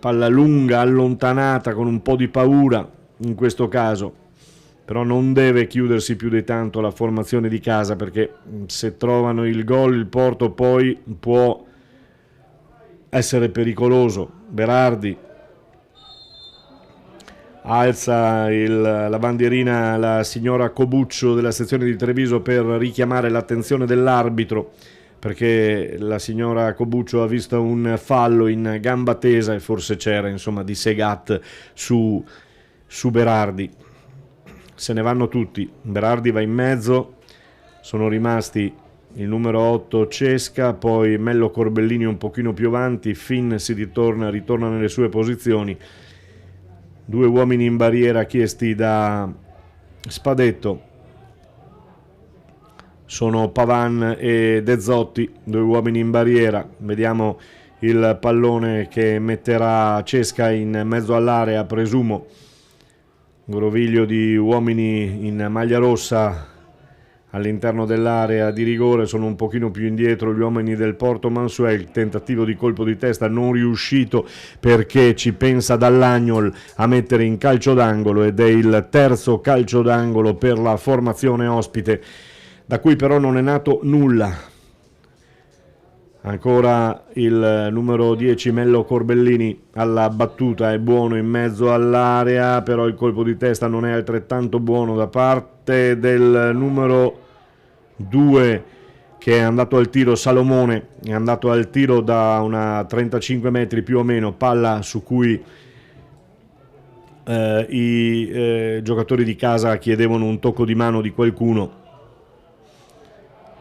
Speaker 1: Palla lunga, allontanata con un po' di paura in questo caso, però non deve chiudersi più di tanto la formazione di casa, perché se trovano il gol il Porto poi può essere pericoloso. Berardi alza la bandierina la signora Cobuccio della sezione di Treviso per richiamare l'attenzione dell'arbitro, perché la signora Cobuccio ha visto un fallo in gamba tesa e forse c'era insomma di Segat su Berardi. Se ne vanno tutti, Berardi va in mezzo, sono rimasti il numero 8 Cesca, poi Mello Corbellini un pochino più avanti, Finn ritorna nelle sue posizioni. Due uomini in barriera chiesti da Spadetto sono Pavan e De Zotti, due uomini in barriera. Vediamo il pallone che metterà Cesca in mezzo all'area, presumo groviglio di uomini in maglia rossa all'interno dell'area di rigore, sono un pochino più indietro gli uomini del Porto Mansuet, il tentativo di colpo di testa non riuscito perché ci pensa Dall'Agnol a mettere in calcio d'angolo, ed è il terzo calcio d'angolo per la formazione ospite, da cui però non è nato nulla. Ancora il numero 10 Mello Corbellini alla battuta, è buono in mezzo all'area, però il colpo di testa non è altrettanto buono da parte del numero 2 che è andato al tiro. Salomone è andato al tiro da una 35 metri più o meno, palla su cui i giocatori di casa chiedevano un tocco di mano di qualcuno.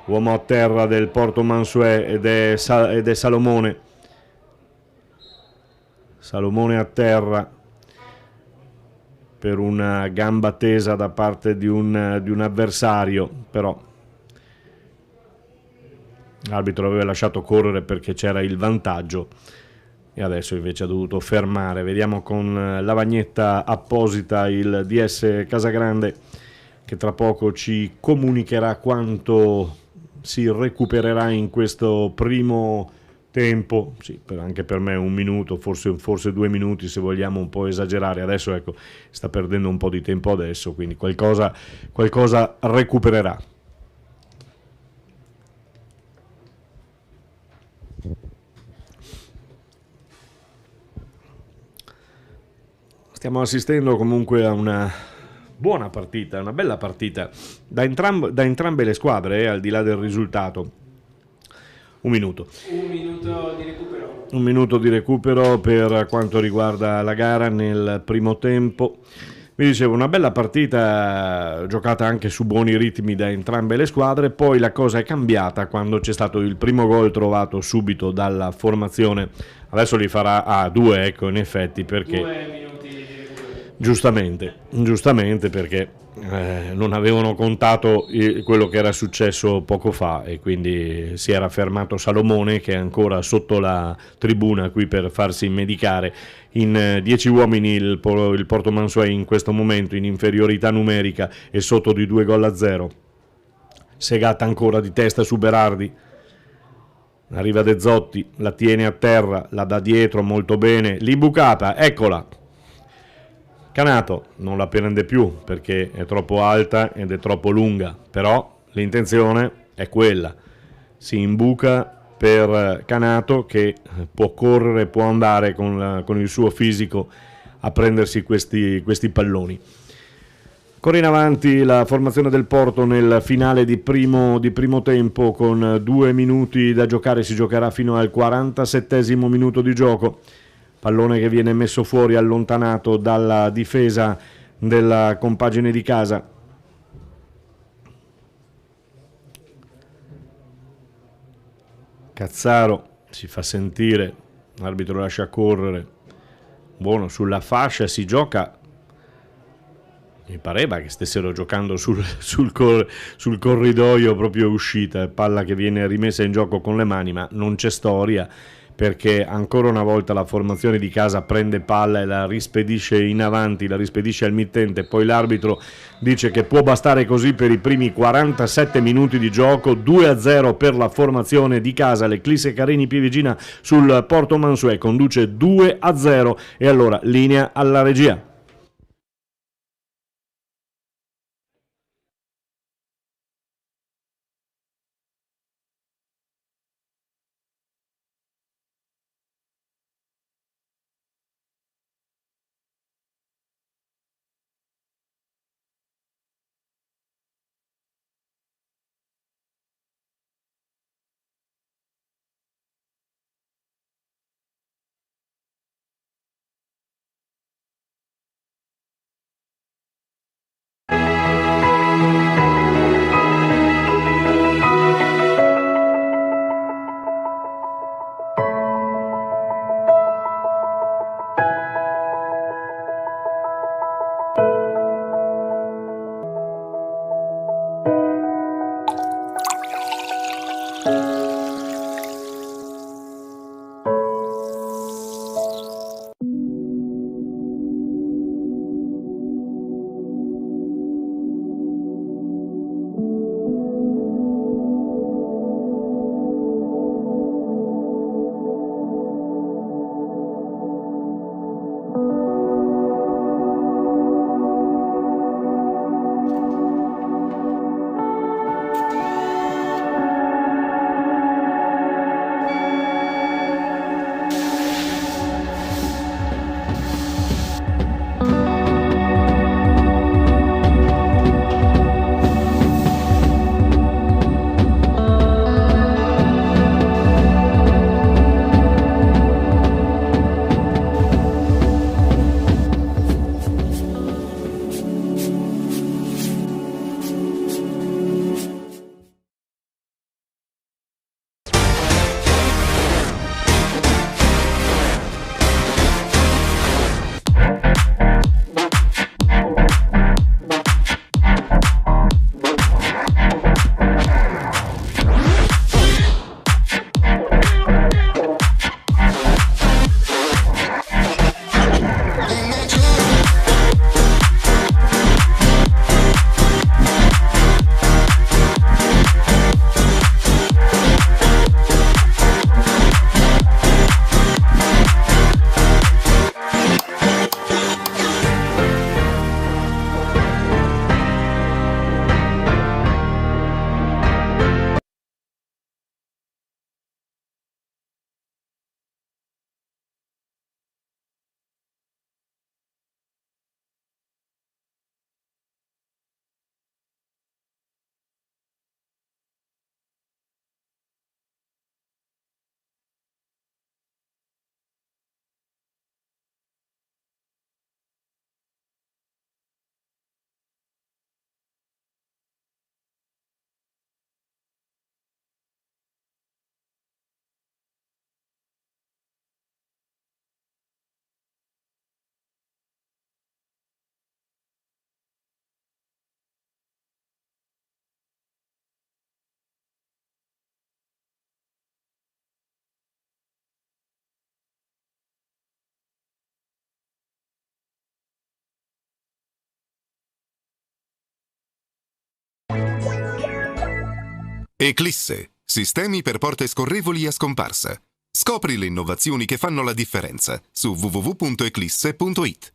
Speaker 1: Uomo a terra del Porto Mansuet ed è Salomone. Salomone a terra per una gamba tesa da parte di un avversario, però l'arbitro aveva lasciato correre perché c'era il vantaggio e adesso invece ha dovuto fermare. Vediamo con lavagnetta apposita il DS Casagrande, che tra poco ci comunicherà quanto si recupererà in questo primo tempo. Sì, anche per me un minuto, forse 2 minuti se vogliamo un po' esagerare. Adesso ecco, sta perdendo un po' di tempo adesso, quindi qualcosa recupererà. Stiamo assistendo comunque a una buona partita, una bella partita da entrambe le squadre, al di là del risultato. Un minuto di recupero. Un minuto di recupero per quanto riguarda la gara nel primo tempo. Vi dicevo, una bella partita giocata anche su buoni ritmi da entrambe le squadre. Poi la cosa è cambiata quando c'è stato il primo gol trovato subito dalla formazione. Adesso li farà a 2, ecco, in effetti, perché
Speaker 2: 2 minuti di recupero.
Speaker 1: Giustamente perché non avevano contato quello che era successo poco fa, e quindi si era fermato Salomone, che è ancora sotto la tribuna qui per farsi medicare. In 10 uomini il Porto Mansuet in questo momento in inferiorità numerica e sotto di 2-0. Segata ancora di testa su Berardi, arriva De Zotti, la tiene a terra, la dà dietro molto bene, l'imbucata, eccola. Canato non la prende più perché è troppo alta ed è troppo lunga, però l'intenzione è quella. Si imbuca per Canato, che può correre, può andare con il suo fisico a prendersi questi palloni. Ancora in avanti la formazione del Porto nel finale di primo tempo, con 2 minuti da giocare. Si giocherà fino al 47esimo minuto di gioco. Pallone che viene messo fuori, allontanato dalla difesa della compagine di casa. Cazzaro si fa sentire, l'arbitro lascia correre. Buono, sulla fascia si gioca. Mi pareva che stessero giocando sul corridoio proprio uscita, palla che viene rimessa in gioco con le mani, ma non c'è storia, perché ancora una volta la formazione di casa prende palla e la rispedisce in avanti, la rispedisce al mittente. Poi l'arbitro dice che può bastare così per i primi 47 minuti di gioco. 2-0 per la formazione di casa. L'Eclisse Carini Pivigina sul Porto Mansuet conduce 2-0, e allora linea alla regia.
Speaker 3: Eclisse, sistemi per porte scorrevoli a scomparsa. Scopri le innovazioni che fanno la differenza su www.eclisse.it.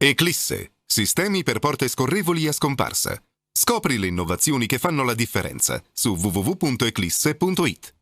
Speaker 3: Eclisse, sistemi per porte scorrevoli a scomparsa. Scopri le innovazioni che fanno la differenza su www.eclisse.it.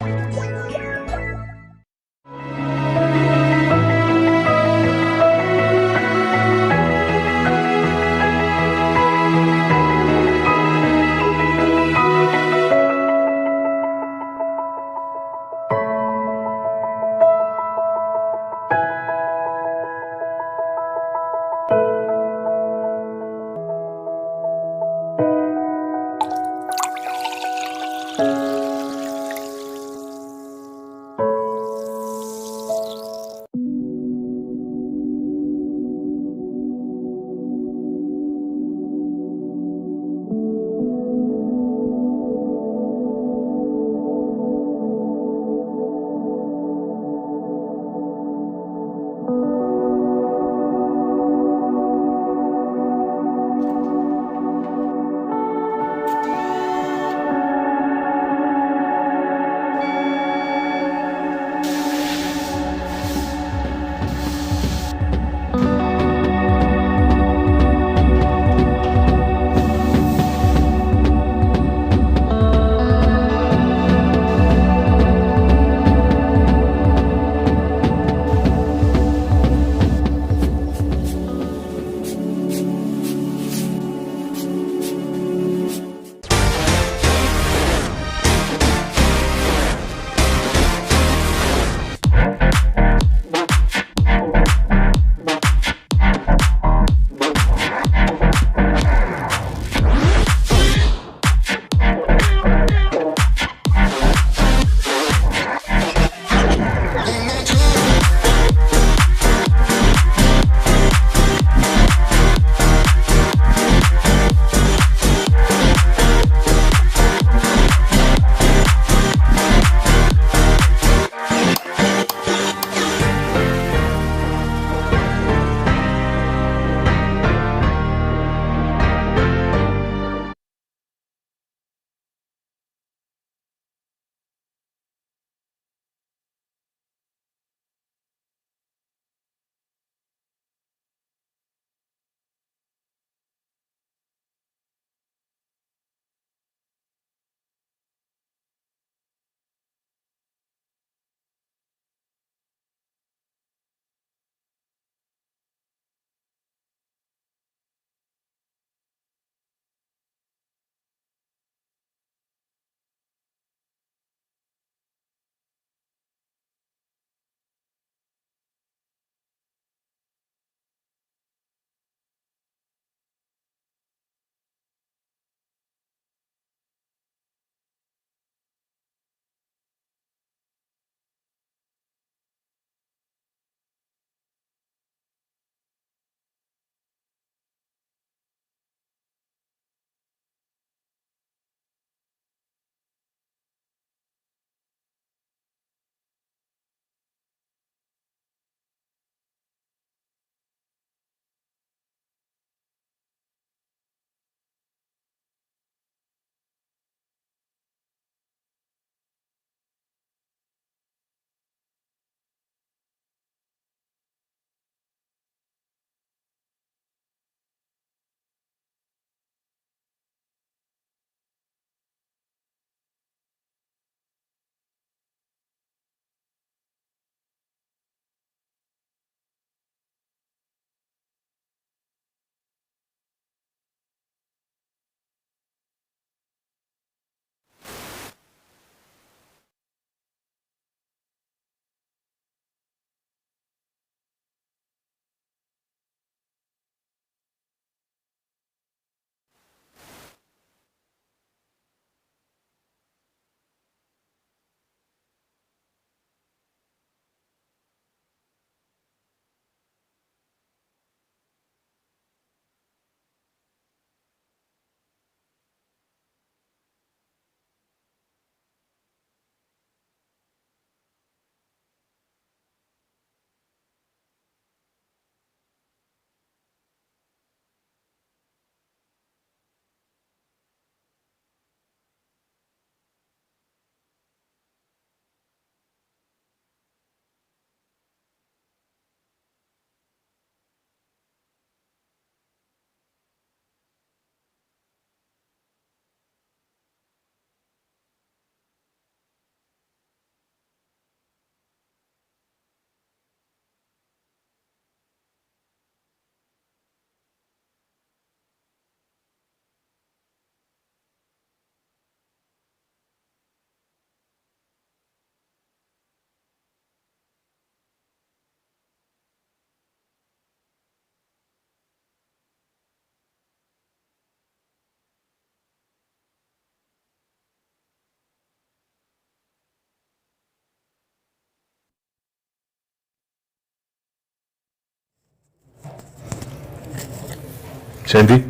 Speaker 1: Senti?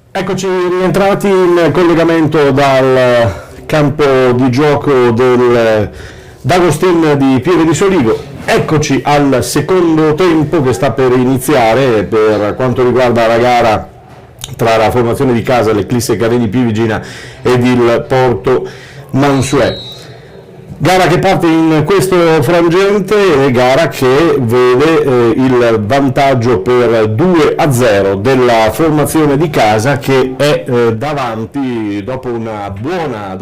Speaker 1: Eccoci rientrati in collegamento dal campo di gioco del D'Agostin di Pieve di Soligo. Eccoci al secondo tempo che sta per iniziare per quanto riguarda la gara tra la formazione di casa, l'Eclisse Carini Pivigina ed il Porto Mansuet. Gara che parte in questo frangente e gara che vede il vantaggio per 2-0 della formazione di casa, che è davanti dopo una buona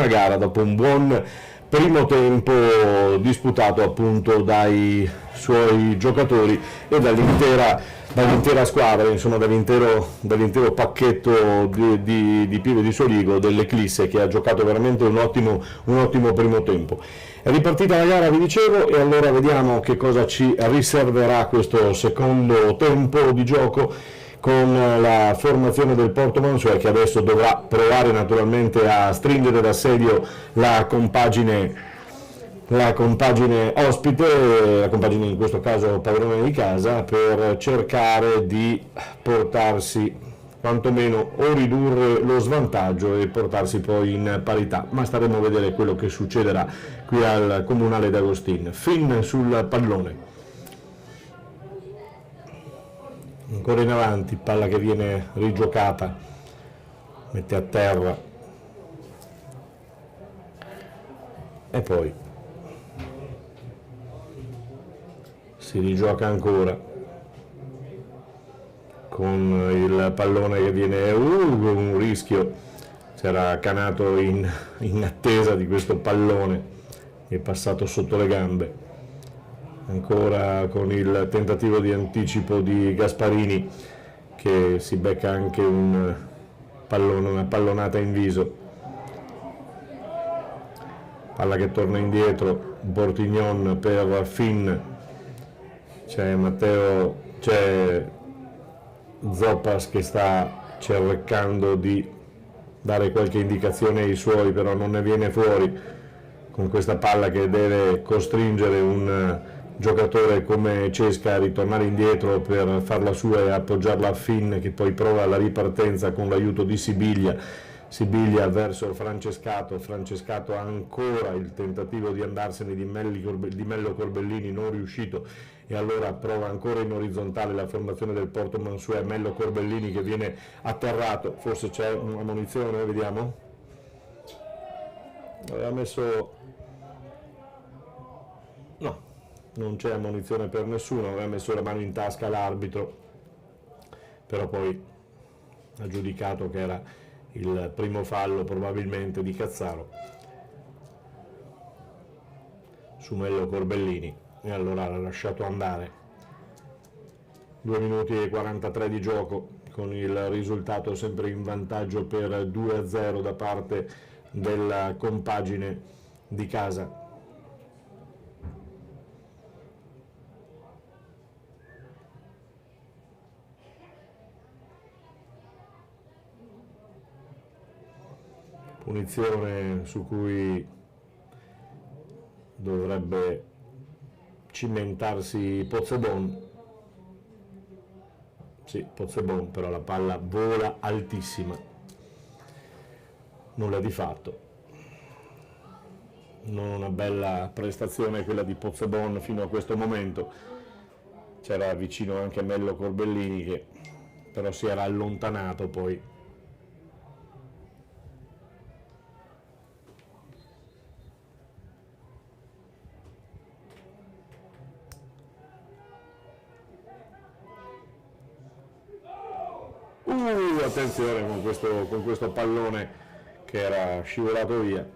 Speaker 1: gara, dopo un buon primo tempo disputato appunto dai suoi giocatori e dall'intera squadra, insomma dall'intero pacchetto di Pieve di Soligo dell'Eclisse, che ha giocato veramente un ottimo primo tempo. È ripartita la gara, vi dicevo, e allora vediamo che cosa ci riserverà questo secondo tempo di gioco con la formazione del Porto Mansuet, che adesso dovrà provare naturalmente a stringere d'assedio la compagine ospite, la compagine in questo caso padrone di casa, per cercare di portarsi quantomeno o ridurre lo svantaggio e portarsi poi in parità, ma staremo a vedere quello che succederà qui al Comunale D'Agostin. Fin sul pallone, ancora in avanti, palla che viene rigiocata, mette a terra e poi si rigioca ancora con il pallone che viene con un rischio, c'era Canato in attesa di questo pallone, è passato sotto le gambe. Ancora con il tentativo di anticipo di Gasparini, che si becca anche un pallone, una pallonata in viso. Palla che torna indietro, Bortignon per Finn, c'è Zoppas che sta cercando di dare qualche indicazione ai suoi, però non ne viene fuori con questa palla che deve costringere un giocatore come Cesca a ritornare indietro per farla sua e appoggiarla a Finn, che poi prova la ripartenza con l'aiuto di Sibiglia verso Francescato ha ancora il tentativo di andarsene di Mello Corbellini, non riuscito, e allora prova ancora in orizzontale la formazione del Porto Mansuet, Mello Corbellini che viene atterrato, forse c'è una munizione, vediamo, aveva messo, no, non c'è ammonizione per nessuno, aveva messo la mano in tasca l'arbitro, però poi ha giudicato che era il primo fallo probabilmente di Cazzaro su Mello Corbellini, e allora l'ha lasciato andare. 2 minuti e 43 di gioco, con il risultato sempre in vantaggio per 2-0 da parte della compagine di casa. Punizione su cui dovrebbe cimentarsi Pozzebon. Sì, Pozzebon, però la palla vola altissima. Nulla di fatto. Non una bella prestazione quella di Pozzebon fino a questo momento. C'era vicino anche Mello Corbellini, che però si era allontanato poi. Attenzione con questo pallone che era scivolato via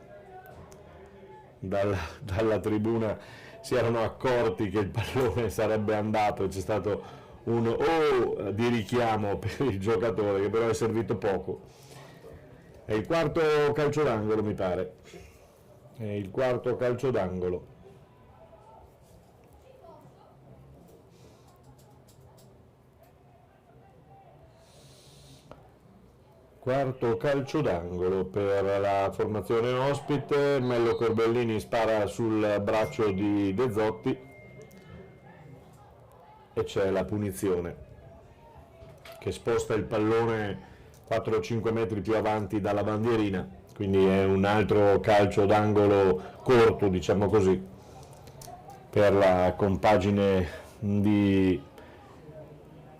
Speaker 1: dalla tribuna, si erano accorti che il pallone sarebbe andato, c'è stato un di richiamo per il giocatore, che però è servito poco. È il quarto calcio d'angolo, mi pare, è il quarto calcio d'angolo. Quarto calcio d'angolo per la formazione ospite. Mello Corbellini spara sul braccio di De Zotti e c'è la punizione. che sposta il pallone 4 o 5 metri più avanti dalla bandierina, quindi è un altro calcio d'angolo corto, diciamo così, per la compagine di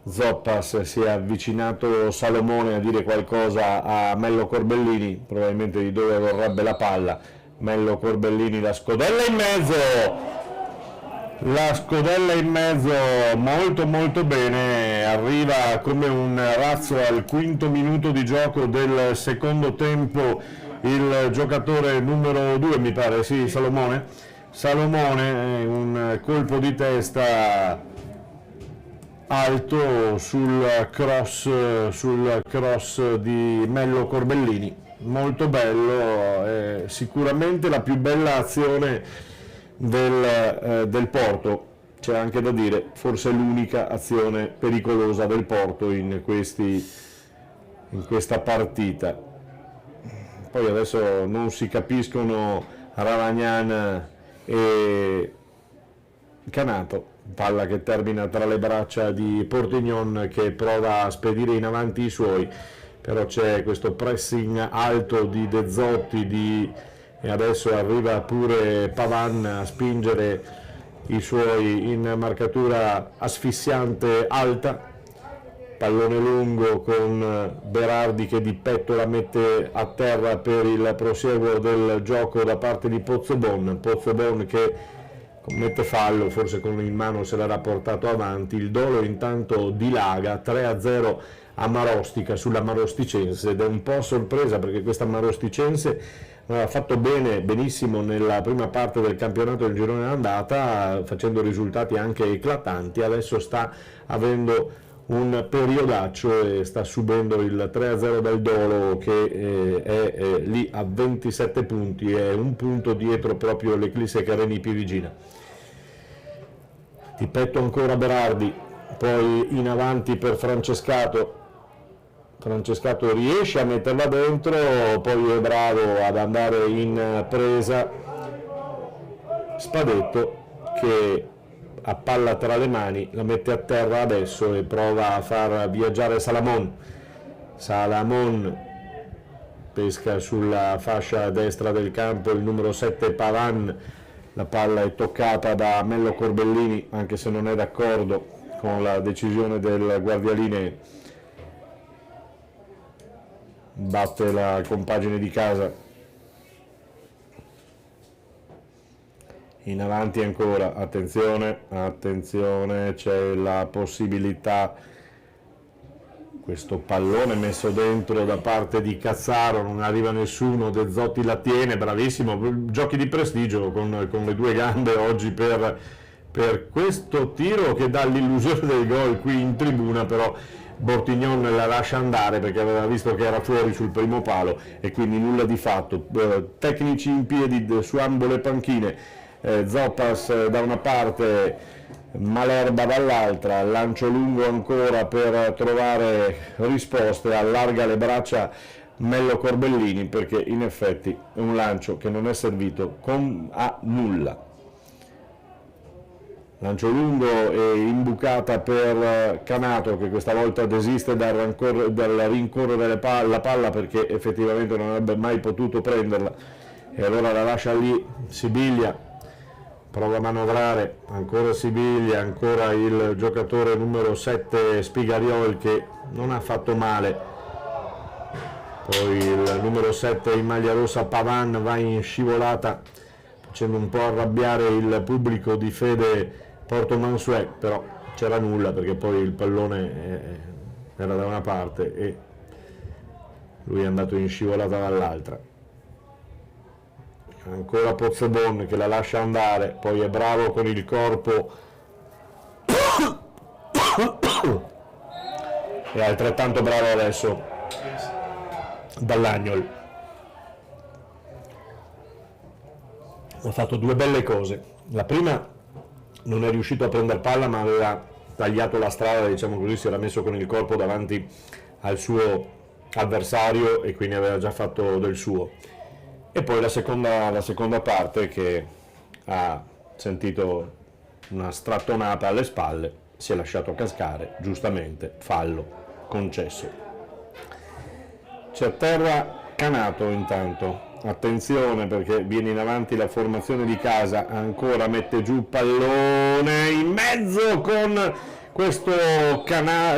Speaker 1: Zoppas. Si è avvicinato Salomone a dire qualcosa a Mello Corbellini, probabilmente di dove vorrebbe la palla. Mello Corbellini, la scodella in mezzo, molto molto bene, arriva come un razzo al quinto minuto di gioco del secondo tempo il giocatore numero 2, mi pare, sì, Salomone, un colpo di testa alto sul cross di Mello Corbellini, molto bello, sicuramente la più bella azione del Porto, c'è anche da dire, forse l'unica azione pericolosa del Porto in questa partita. Poi adesso non si capiscono Ravagnan e Canato, palla che termina tra le braccia di Portignon che prova a spedire in avanti i suoi, però c'è questo pressing alto di De Zotti e adesso arriva pure Pavan a spingere i suoi in marcatura asfissiante alta, pallone lungo con Berardi che di petto la mette a terra per il prosieguo del gioco da parte di Pozzobon che commette fallo, forse con in mano se l'era portato avanti. Il Dolo intanto dilaga 3-0 a Marostica sulla Marosticense, ed è un po' sorpresa perché questa Marosticense aveva fatto benissimo nella prima parte del campionato del girone d'andata, facendo risultati anche eclatanti. Adesso sta avendo un periodaccio e sta subendo il 3-0 del Dolo, che è lì a 27 punti, è un punto dietro proprio l'Eclisse Careni Pirigina. Di petto ancora Berardi, poi in avanti per Francescato riesce a metterla dentro, poi è bravo ad andare in presa Spadetto che a palla tra le mani la mette a terra adesso e prova a far viaggiare Salamon pesca sulla fascia destra del campo il numero 7 Pavan, la palla è toccata da Mello Corbellini, anche se non è d'accordo con la decisione del guardialinee, batte la compagine di casa. In avanti ancora, attenzione, c'è la possibilità, questo pallone messo dentro da parte di Cazzaro, non arriva nessuno, De Zotti la tiene, bravissimo, giochi di prestigio con le due gambe oggi per questo tiro che dà l'illusione del gol qui in tribuna, però Bortignon la lascia andare perché aveva visto che era fuori sul primo palo e quindi nulla di fatto. Tecnici in piedi su ambo le panchine, Zoppas da una parte, Malerba dall'altra, lancio lungo ancora per trovare risposte, allarga le braccia Mello Corbellini perché in effetti è un lancio che non è servito a nulla. Lancio lungo e imbucata per Canato, che questa volta desiste dal rincorrere la palla perché effettivamente non avrebbe mai potuto prenderla e allora la lascia lì. Sibiglia prova a manovrare, ancora Sibiglia, ancora il giocatore numero 7 Spigariol che non ha fatto male, poi il numero 7 in maglia rossa Pavan va in scivolata facendo un po' arrabbiare il pubblico di Fede Porto Mansuet, però c'era nulla perché poi il pallone era da una parte e lui è andato in scivolata dall'altra. Ancora Pozzobon che la lascia andare, poi è bravo con il corpo e altrettanto bravo adesso Dall'Agnol. Ha fatto due belle cose. La prima, non è riuscito a prendere palla ma aveva tagliato la strada, diciamo così, si era messo con il corpo davanti al suo avversario e quindi aveva già fatto del suo. E poi la seconda parte, che ha sentito una strattonata alle spalle, si è lasciato cascare, giustamente, fallo. concesso. C'è a terra Canato intanto. Attenzione perché viene in avanti la formazione di casa, ancora mette giù pallone in mezzo con questo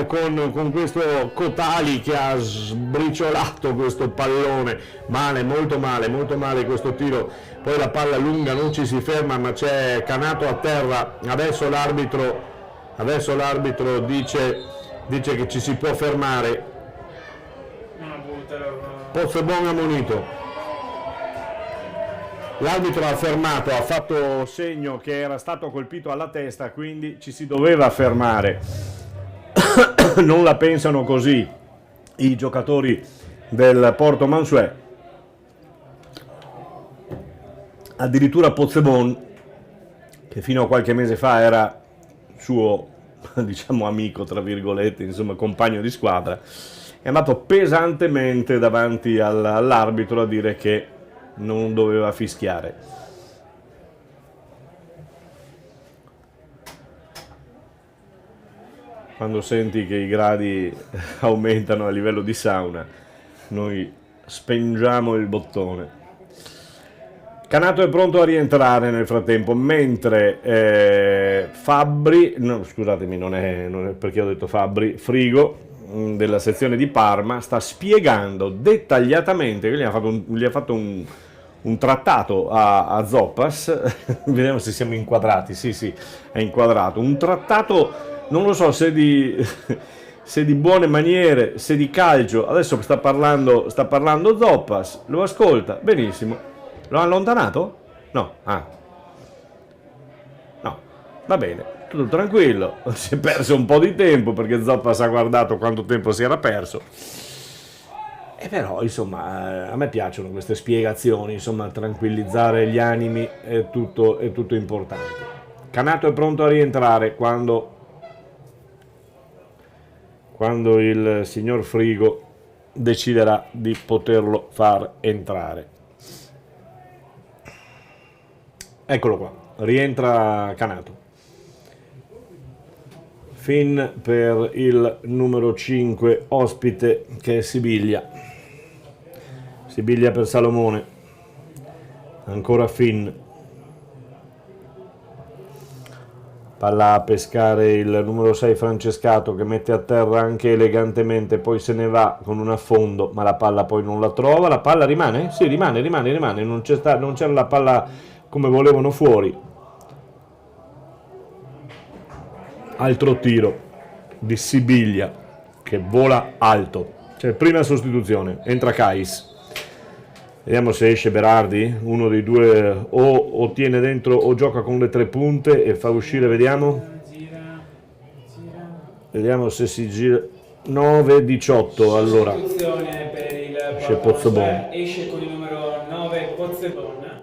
Speaker 1: con questo Cotali che ha sbriciolato questo pallone, molto male questo tiro, poi la palla lunga non ci si ferma ma c'è Canato a terra, adesso l'arbitro dice che ci si può fermare. Pozzebon ammonito. L'arbitro ha fermato, ha fatto segno che era stato colpito alla testa, quindi ci si doveva fermare. Non la pensano così i giocatori del Porto Mansuet. Addirittura Pozzebon, che fino a qualche mese fa era suo, diciamo, amico, tra virgolette, insomma, compagno di squadra, è andato pesantemente davanti all'arbitro a dire che non doveva fischiare. Quando senti che i gradi aumentano a livello di sauna, noi spengiamo il bottone. Canato è pronto a rientrare nel frattempo, mentre Fabbri, no scusatemi, non è perché ho detto Fabbri, Frigo della sezione di Parma sta spiegando dettagliatamente, gli ha fatto un trattato a Zoppas, vediamo se siamo inquadrati, sì, è inquadrato, un trattato, non lo so se di buone maniere, se di calcio, adesso sta parlando Zoppas, lo ascolta, benissimo, lo ha allontanato? No, no, va bene, tutto tranquillo, si è perso un po' di tempo perché Zoppas ha guardato quanto tempo si era perso. E però, insomma, a me piacciono queste spiegazioni, insomma, tranquillizzare gli animi è tutto importante. Canato è pronto a rientrare quando il signor Frigo deciderà di poterlo far entrare. Eccolo qua, rientra Canato. Fin per il numero 5 ospite che è Sibiglia per Salomone, ancora Fin, palla a pescare il numero 6 Francescato che mette a terra anche elegantemente, poi se ne va con un affondo ma la palla poi non la trova, la palla rimane? Sì, rimane, non c'era la palla come volevano fuori. Altro tiro di Sibiglia che vola alto, cioè prima sostituzione, entra Kais. Vediamo se esce Berardi, uno dei due o tiene dentro o gioca con le tre punte e fa uscire, vediamo se si gira. 9-18, allora esce Pozzebon,
Speaker 2: esce con il numero 9 Pozzebon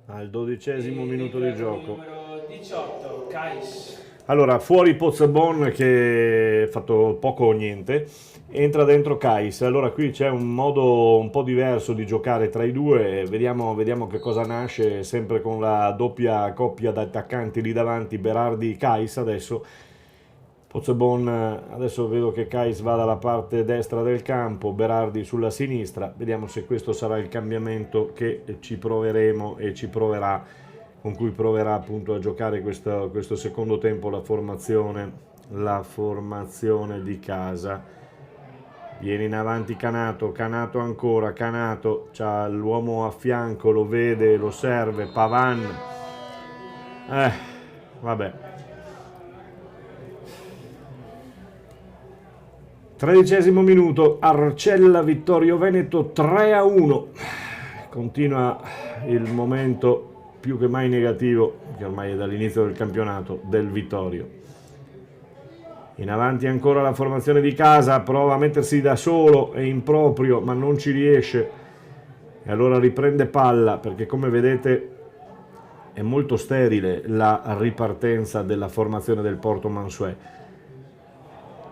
Speaker 1: al 12° minuto di gioco,
Speaker 2: numero 18 Kais.
Speaker 1: Allora, fuori Pozzebon che ha fatto poco o niente, entra dentro Kais. Allora qui c'è un modo un po' diverso di giocare tra i due, vediamo che cosa nasce, sempre con la doppia coppia da attaccanti lì davanti, Berardi-Kais. Adesso Pozzebon, adesso vedo che Kais va dalla parte destra del campo, Berardi sulla sinistra, vediamo se questo sarà il cambiamento che ci proveremo e con cui proverà appunto a giocare questo secondo tempo la formazione di casa. Viene in avanti Canato ancora, Canato c'ha l'uomo a fianco, lo vede, lo serve, Pavan, vabbè. 13° minuto, Arcella Vittorio Veneto 3-1, continua il momento più che mai negativo, che ormai è dall'inizio del campionato, del Vittorio. In avanti ancora la formazione di casa, prova a mettersi da solo, è improprio ma non ci riesce e allora riprende palla, perché come vedete è molto sterile la ripartenza della formazione del Porto Mansuet.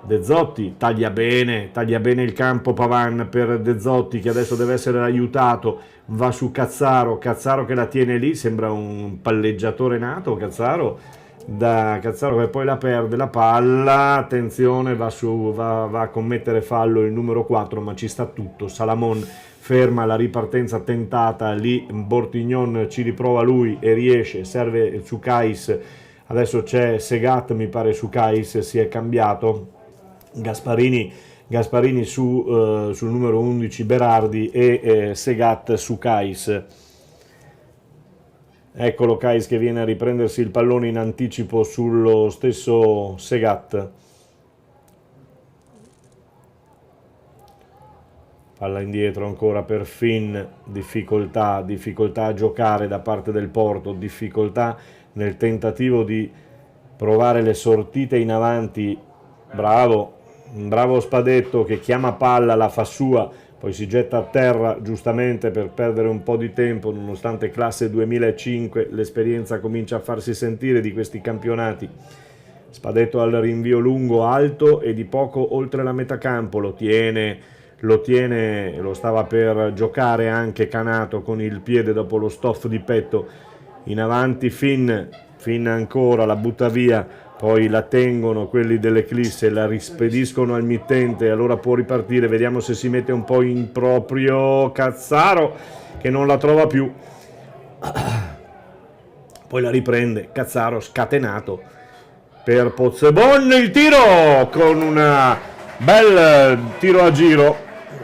Speaker 1: De Zotti taglia bene il campo, Pavan per De Zotti che adesso deve essere aiutato, va su Cazzaro che la tiene lì, sembra un palleggiatore nato Cazzaro, da Cazzaro che poi la perde la palla, attenzione, va a commettere fallo il numero 4, ma ci sta tutto. Salamon ferma la ripartenza tentata, lì Bortignon ci riprova lui e riesce, serve su Kais, adesso c'è Segat mi pare su Kais, si è cambiato, Gasparini sul numero 11 Berardi e Segat su Kais. Eccolo Kais che viene a riprendersi il pallone in anticipo sullo stesso Segat. Palla indietro ancora per Finn, difficoltà a giocare da parte del Porto, difficoltà nel tentativo di provare le sortite in avanti. Bravo Spadetto che chiama palla, la fa sua, poi si getta a terra giustamente per perdere un po' di tempo, nonostante classe 2005 l'esperienza comincia a farsi sentire di questi campionati. Spadetto al rinvio lungo, alto e di poco oltre la metà campo, lo stava per giocare anche Canato con il piede dopo lo stop di petto. In avanti Finn ancora, la butta via, poi la tengono quelli dell'Eclisse, la rispediscono al mittente, allora può ripartire, vediamo se si mette un po' in proprio Cazzaro che non la trova più, poi la riprende Cazzaro scatenato per Pozzebon, il tiro con un bel tiro a giro,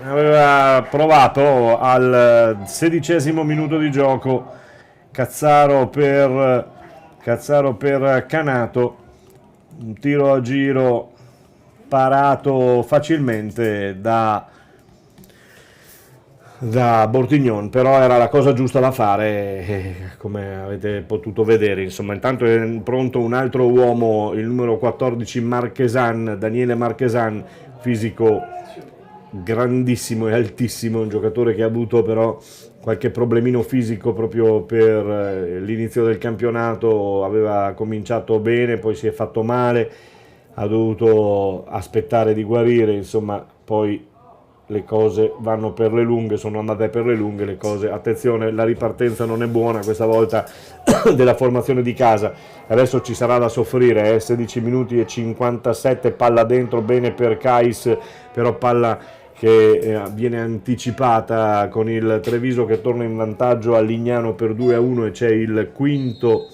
Speaker 1: aveva provato al 16° minuto di gioco Cazzaro per Canato, un tiro a giro parato facilmente da Bortignon, però era la cosa giusta da fare, come avete potuto vedere. Insomma, intanto è pronto un altro uomo, il numero 14 Marchesan, Daniele Marchesan, fisico grandissimo e altissimo, un giocatore che ha avuto però qualche problemino fisico proprio per l'inizio del campionato, aveva cominciato bene, poi si è fatto male, ha dovuto aspettare di guarire, insomma poi le cose vanno per le lunghe, sono andate per le lunghe le cose. Attenzione, la ripartenza non è buona questa volta della formazione di casa, adesso ci sarà da soffrire, 16 minuti e 57, palla dentro, bene per Kais, però palla che viene anticipata con il Treviso che torna in vantaggio a Lignano per 2-1 e c'è il quinto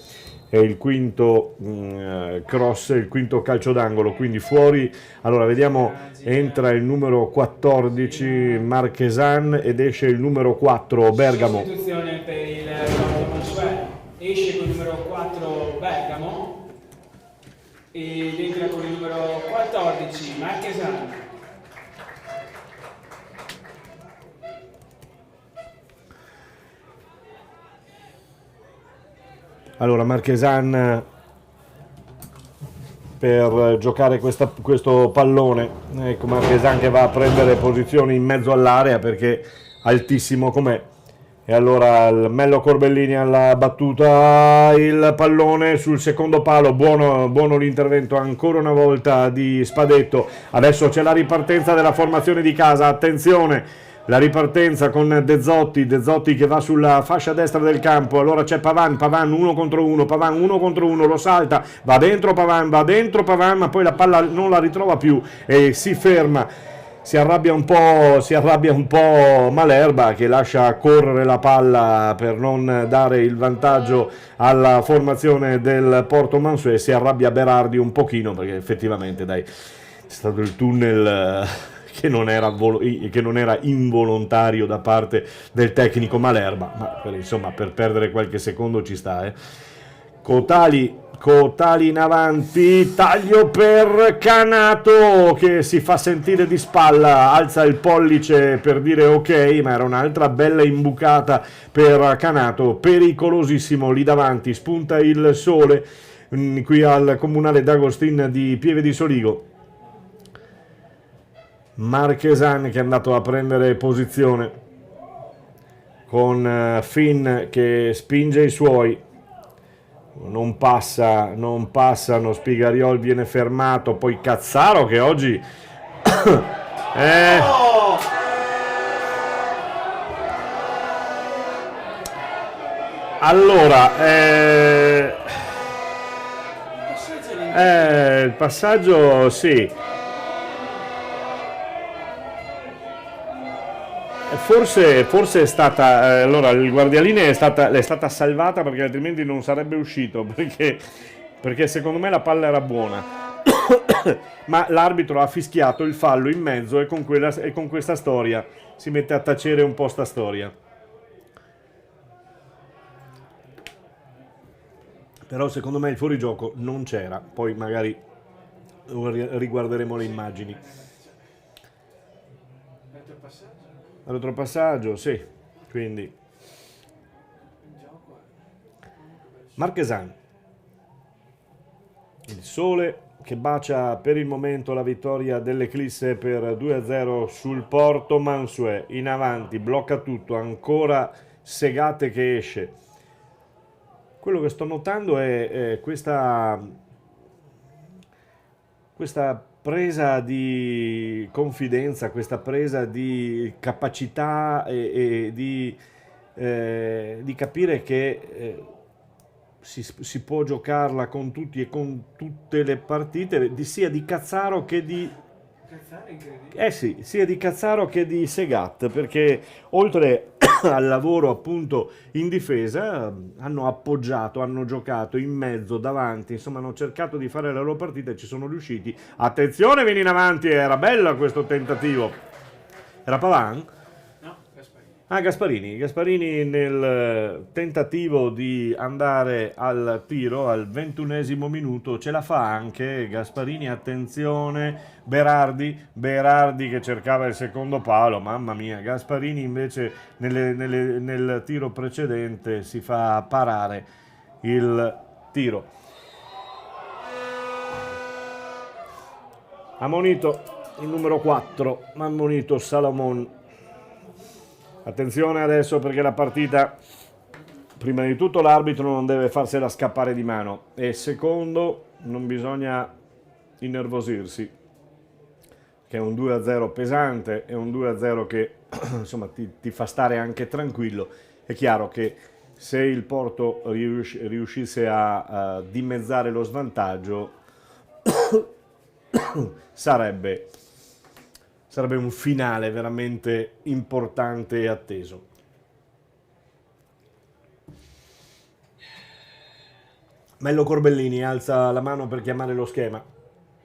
Speaker 1: cross, il quinto calcio d'angolo, quindi fuori. Allora vediamo, entra il numero 14 Marchesan ed esce il numero 4 Bergamo.
Speaker 2: Sostituzione per il Porto Mansueto, esce con il numero 4 Bergamo ed entra con il numero 14 Marchesan.
Speaker 1: Allora Marchesan per giocare questo pallone, ecco Marchesan che va a prendere posizioni in mezzo all'area perché altissimo com'è, e allora il Mello Corbellini alla battuta, il pallone sul secondo palo, buono l'intervento ancora una volta di Spadetto. Adesso c'è la ripartenza della formazione di casa, attenzione, la ripartenza con De Zotti che va sulla fascia destra del campo, allora c'è Pavan uno contro uno, lo salta, va dentro Pavan, ma poi la palla non la ritrova più e si ferma, si arrabbia un po' Malerba che lascia correre la palla per non dare il vantaggio alla formazione del Porto Mansueto, e si arrabbia Berardi un pochino perché effettivamente è stato il tunnel che non era involontario da parte del tecnico Malerba, ma insomma per perdere qualche secondo ci sta. Cotali in avanti, taglio per Canato che si fa sentire di spalla, alza il pollice per dire ok, ma era un'altra bella imbucata per Canato, pericolosissimo lì davanti, spunta il sole qui al comunale d'Agostin di Pieve di Soligo. Marchesan che è andato a prendere posizione con Finn che spinge i suoi, non passano, Spigariol viene fermato, poi Cazzaro che oggi allora Il passaggio sì. Forse è stata, allora il guardialine è stata salvata perché altrimenti non sarebbe uscito, perché secondo me la palla era buona, ma l'arbitro ha fischiato il fallo in mezzo e con questa storia si mette a tacere un po' sta storia. Però secondo me il fuorigioco non c'era, poi magari riguarderemo le immagini. Retropassaggio, sì, quindi Marchesan, il sole che bacia per il momento la vittoria dell'Eclisse per 2-0 sul Porto. Mansuet in avanti, blocca tutto, ancora Segate che esce. Quello che sto notando è questa presa di confidenza, questa presa di capacità e di capire che si può giocarla con tutti e con tutte le partite, sia di Cazzaro che di... sia di Cazzaro che di Segat, perché oltre al lavoro appunto in difesa hanno appoggiato, hanno giocato in mezzo, davanti, insomma hanno cercato di fare la loro partita e ci sono riusciti. Attenzione, vieni in avanti, era bello questo tentativo. Era Pavan?
Speaker 2: No, Gasparini.
Speaker 1: Gasparini nel tentativo di andare al tiro al 21esimo minuto ce la fa anche Gasparini. Attenzione, Berardi che cercava il secondo palo, mamma mia. Gasparini invece nel tiro precedente si fa parare il tiro. Ammonito il numero 4, ammonito Salomon. Attenzione adesso perché la partita, prima di tutto l'arbitro non deve farsela scappare di mano e secondo non bisogna innervosirsi, che è un 2-0 pesante, è un 2-0 che insomma ti fa stare anche tranquillo. È chiaro che se il Porto riuscisse a dimezzare lo svantaggio sarebbe un finale veramente importante e atteso. Mello Corbellini alza la mano per chiamare lo schema,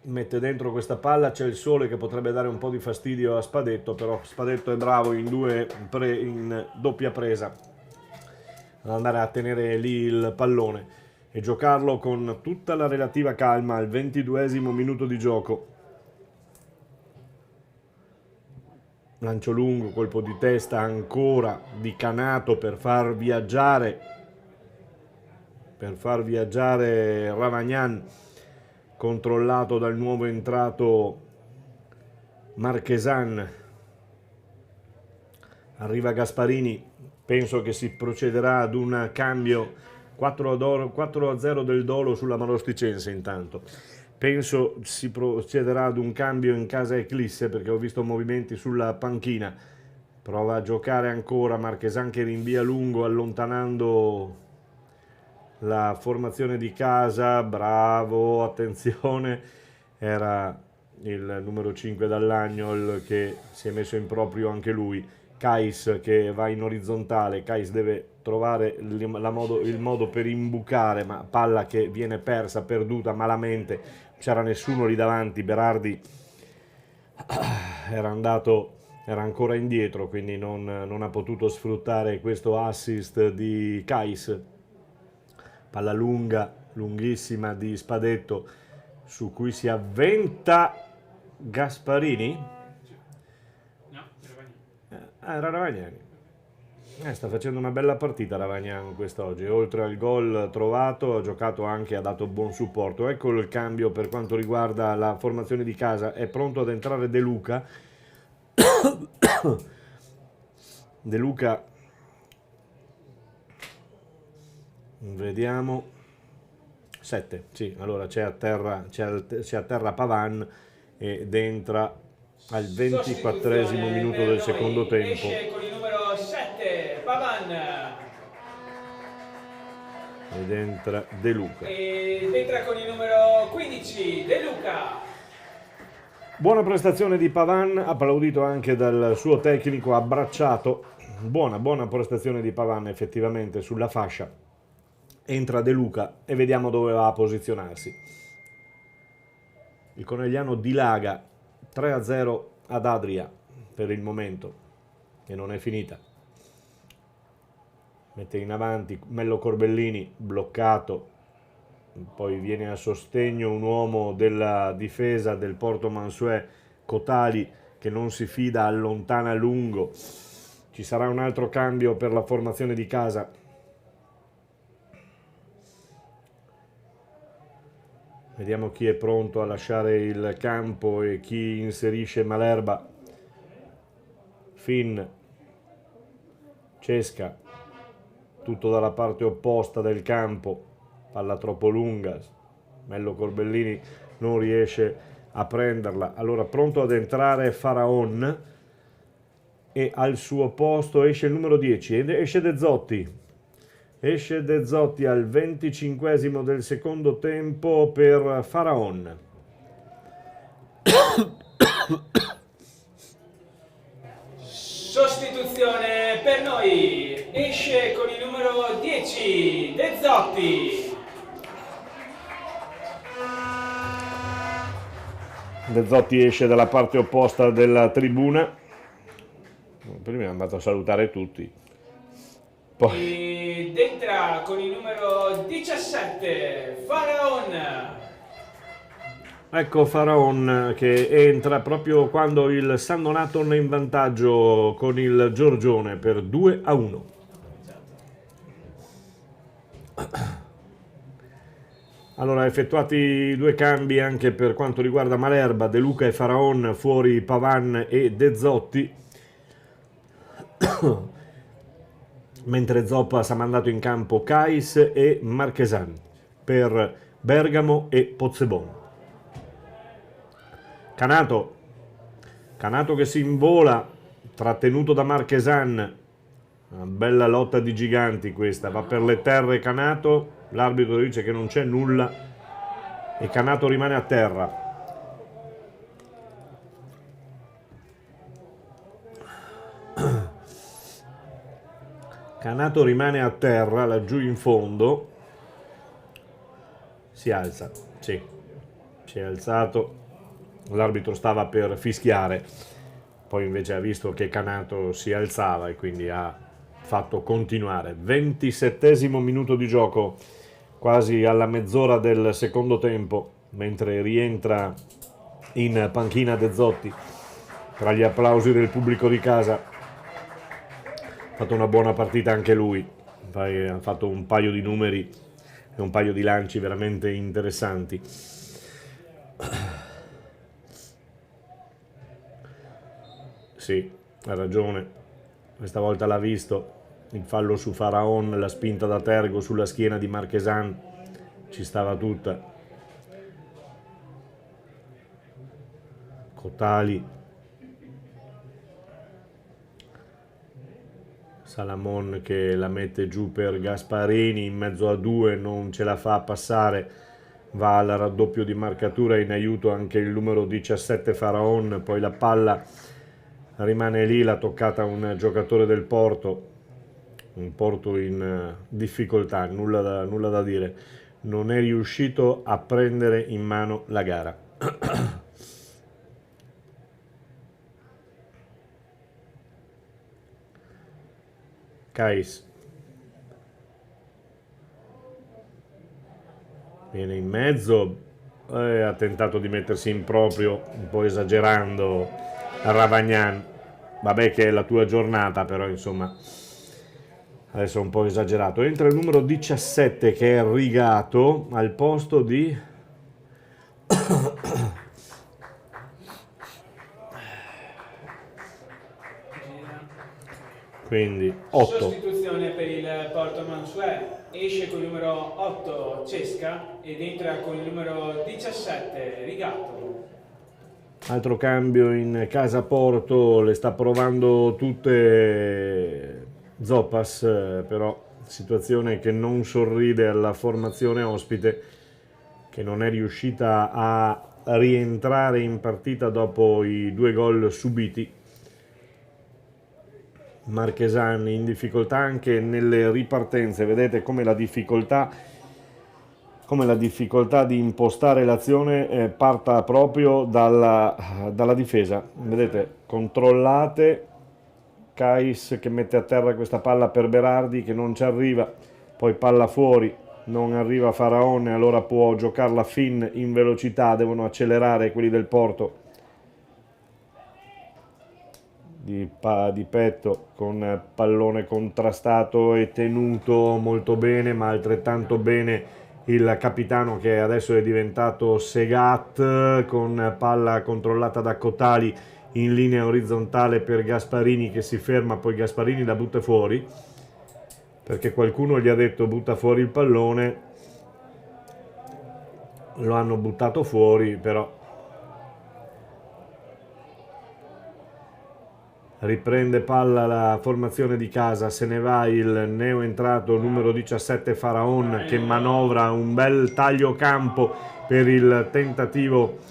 Speaker 1: mette dentro questa palla, c'è il sole che potrebbe dare un po' di fastidio a Spadetto, però Spadetto è bravo in doppia presa ad andare a tenere lì il pallone e giocarlo con tutta la relativa calma al 22esimo minuto di gioco. Lancio lungo, colpo di testa ancora di Canato per far viaggiare Ravagnan, controllato dal nuovo entrato Marchesan. Arriva Gasparini, penso che si procederà ad un cambio 4-0 del Dolo sulla Marosticense. Intanto penso si procederà ad un cambio in casa Eclisse perché ho visto movimenti sulla panchina. Prova a giocare ancora Marchesan che rinvia lungo allontanando la formazione di casa. Bravo, attenzione, era il numero 5 Dall'Agnol che si è messo in proprio anche lui. Kais che va in orizzontale, Kais deve trovare il modo per imbucare, ma palla che viene perduta malamente. C'era nessuno lì davanti, Berardi era ancora indietro, quindi non ha potuto sfruttare questo assist di Kais. Palla lunghissima di Spadetto su cui si avventa Gasparini.
Speaker 2: No,
Speaker 1: Era Ravagnani. Sta facendo una bella partita Ravagnan quest'oggi, oltre al gol trovato ha giocato anche, ha dato buon supporto. Ecco il cambio per quanto riguarda la formazione di casa, è pronto ad entrare De Luca. De Luca, vediamo, 7, sì, allora c'è a terra Pavan ed entra al 24esimo minuto del secondo tempo.
Speaker 2: Esce con il numero 7 Pavan.
Speaker 1: ed entra De Luca.
Speaker 2: Ed entra con il numero 15, De Luca.
Speaker 1: Buona prestazione di Pavan, applaudito anche dal suo tecnico, abbracciato. Buona prestazione di Pavan effettivamente sulla fascia. Entra De Luca e vediamo dove va a posizionarsi. Il Conegliano dilaga 3-0 ad Adria per il momento e non è finita. Mette in avanti Mello Corbellini, bloccato, poi viene a sostegno un uomo della difesa del Porto Mansuè, Cotali, che non si fida, allontana lungo. Ci sarà un altro cambio per la formazione di casa. Vediamo chi è pronto a lasciare il campo e chi inserisce Malerba. Finn, Cesca, tutto dalla parte opposta del campo, palla troppo lunga, Mello Corbellini non riesce a prenderla. Allora pronto ad entrare Faraon e al suo posto esce il numero 10 ed esce De Zotti. Esce De Zotti al 25esimo del secondo tempo per Faraon.
Speaker 2: Sostituzione per noi. Esce con il numero 10, De Zotti.
Speaker 1: De Zotti esce dalla parte opposta della tribuna. Prima è andato a salutare tutti.
Speaker 2: Ed entra con il numero 17, Faraon.
Speaker 1: Ecco Faraon che entra proprio quando il San Donato è in vantaggio con il Giorgione per 2-1. Allora, effettuati due cambi anche per quanto riguarda Malerba, De Luca e Faraon, fuori Pavan e De Zotti. Mentre Zoppas ha mandato in campo Kais e Marchesan per Bergamo e Pozzebon. Canato che si invola, trattenuto da Marchesan. Una bella lotta di giganti questa, va per le terre Canato, l'arbitro dice che non c'è nulla e Canato rimane a terra. Canato rimane a terra laggiù in fondo, si alza, sì, si è alzato, l'arbitro stava per fischiare, poi invece ha visto che Canato si alzava e quindi ha fatto continuare. 27esimo minuto di gioco, quasi alla mezz'ora del secondo tempo, mentre rientra in panchina De Zotti tra gli applausi del pubblico di casa. Ha fatto una buona partita anche lui, ha fatto un paio di numeri e un paio di lanci veramente interessanti. Sì, ha ragione, questa volta l'ha visto, il fallo su Faraon, la spinta da Tergo sulla schiena di Marchesan, ci stava tutta. Cotali, Salamon che la mette giù per Gasparini in mezzo a due, non ce la fa passare, va al raddoppio di marcatura, in aiuto anche il numero 17 Faraon, poi la palla rimane lì, l'ha toccata un giocatore del Porto, un Porto in difficoltà, nulla da dire, non è riuscito a prendere in mano la gara. Kais viene in mezzo, ha tentato di mettersi in proprio, un po' esagerando Ravagnan, vabbè che è la tua giornata, però insomma adesso è un po' esagerato. Entra il numero 17 che è Rigato al posto di quindi 8.
Speaker 2: Sostituzione per il Porto Mansuè, esce con il numero 8 Cesca ed entra con il numero 17 Rigato.
Speaker 1: Altro cambio in casa Porto, le sta provando tutte Zoppas, però situazione che non sorride alla formazione ospite, che non è riuscita a rientrare in partita dopo i 2 gol subiti. Marchesan in difficoltà anche nelle ripartenze, vedete come la difficoltà di impostare l'azione parta proprio dalla difesa. Vedete, controllate, Kais che mette a terra questa palla per Berardi che non ci arriva, poi palla fuori, non arriva Faraon, allora può giocarla Finn in velocità, devono accelerare quelli del Porto. Di petto con pallone contrastato e tenuto molto bene, ma altrettanto bene il capitano che adesso è diventato Segat, con palla controllata da Cotali in linea orizzontale per Gasparini che si ferma, poi Gasparini la butta fuori perché qualcuno gli ha detto butta fuori il pallone, lo hanno buttato fuori, però riprende palla la formazione di casa, se ne va il neoentrato numero 17 Faraon che manovra un bel taglio campo per il tentativo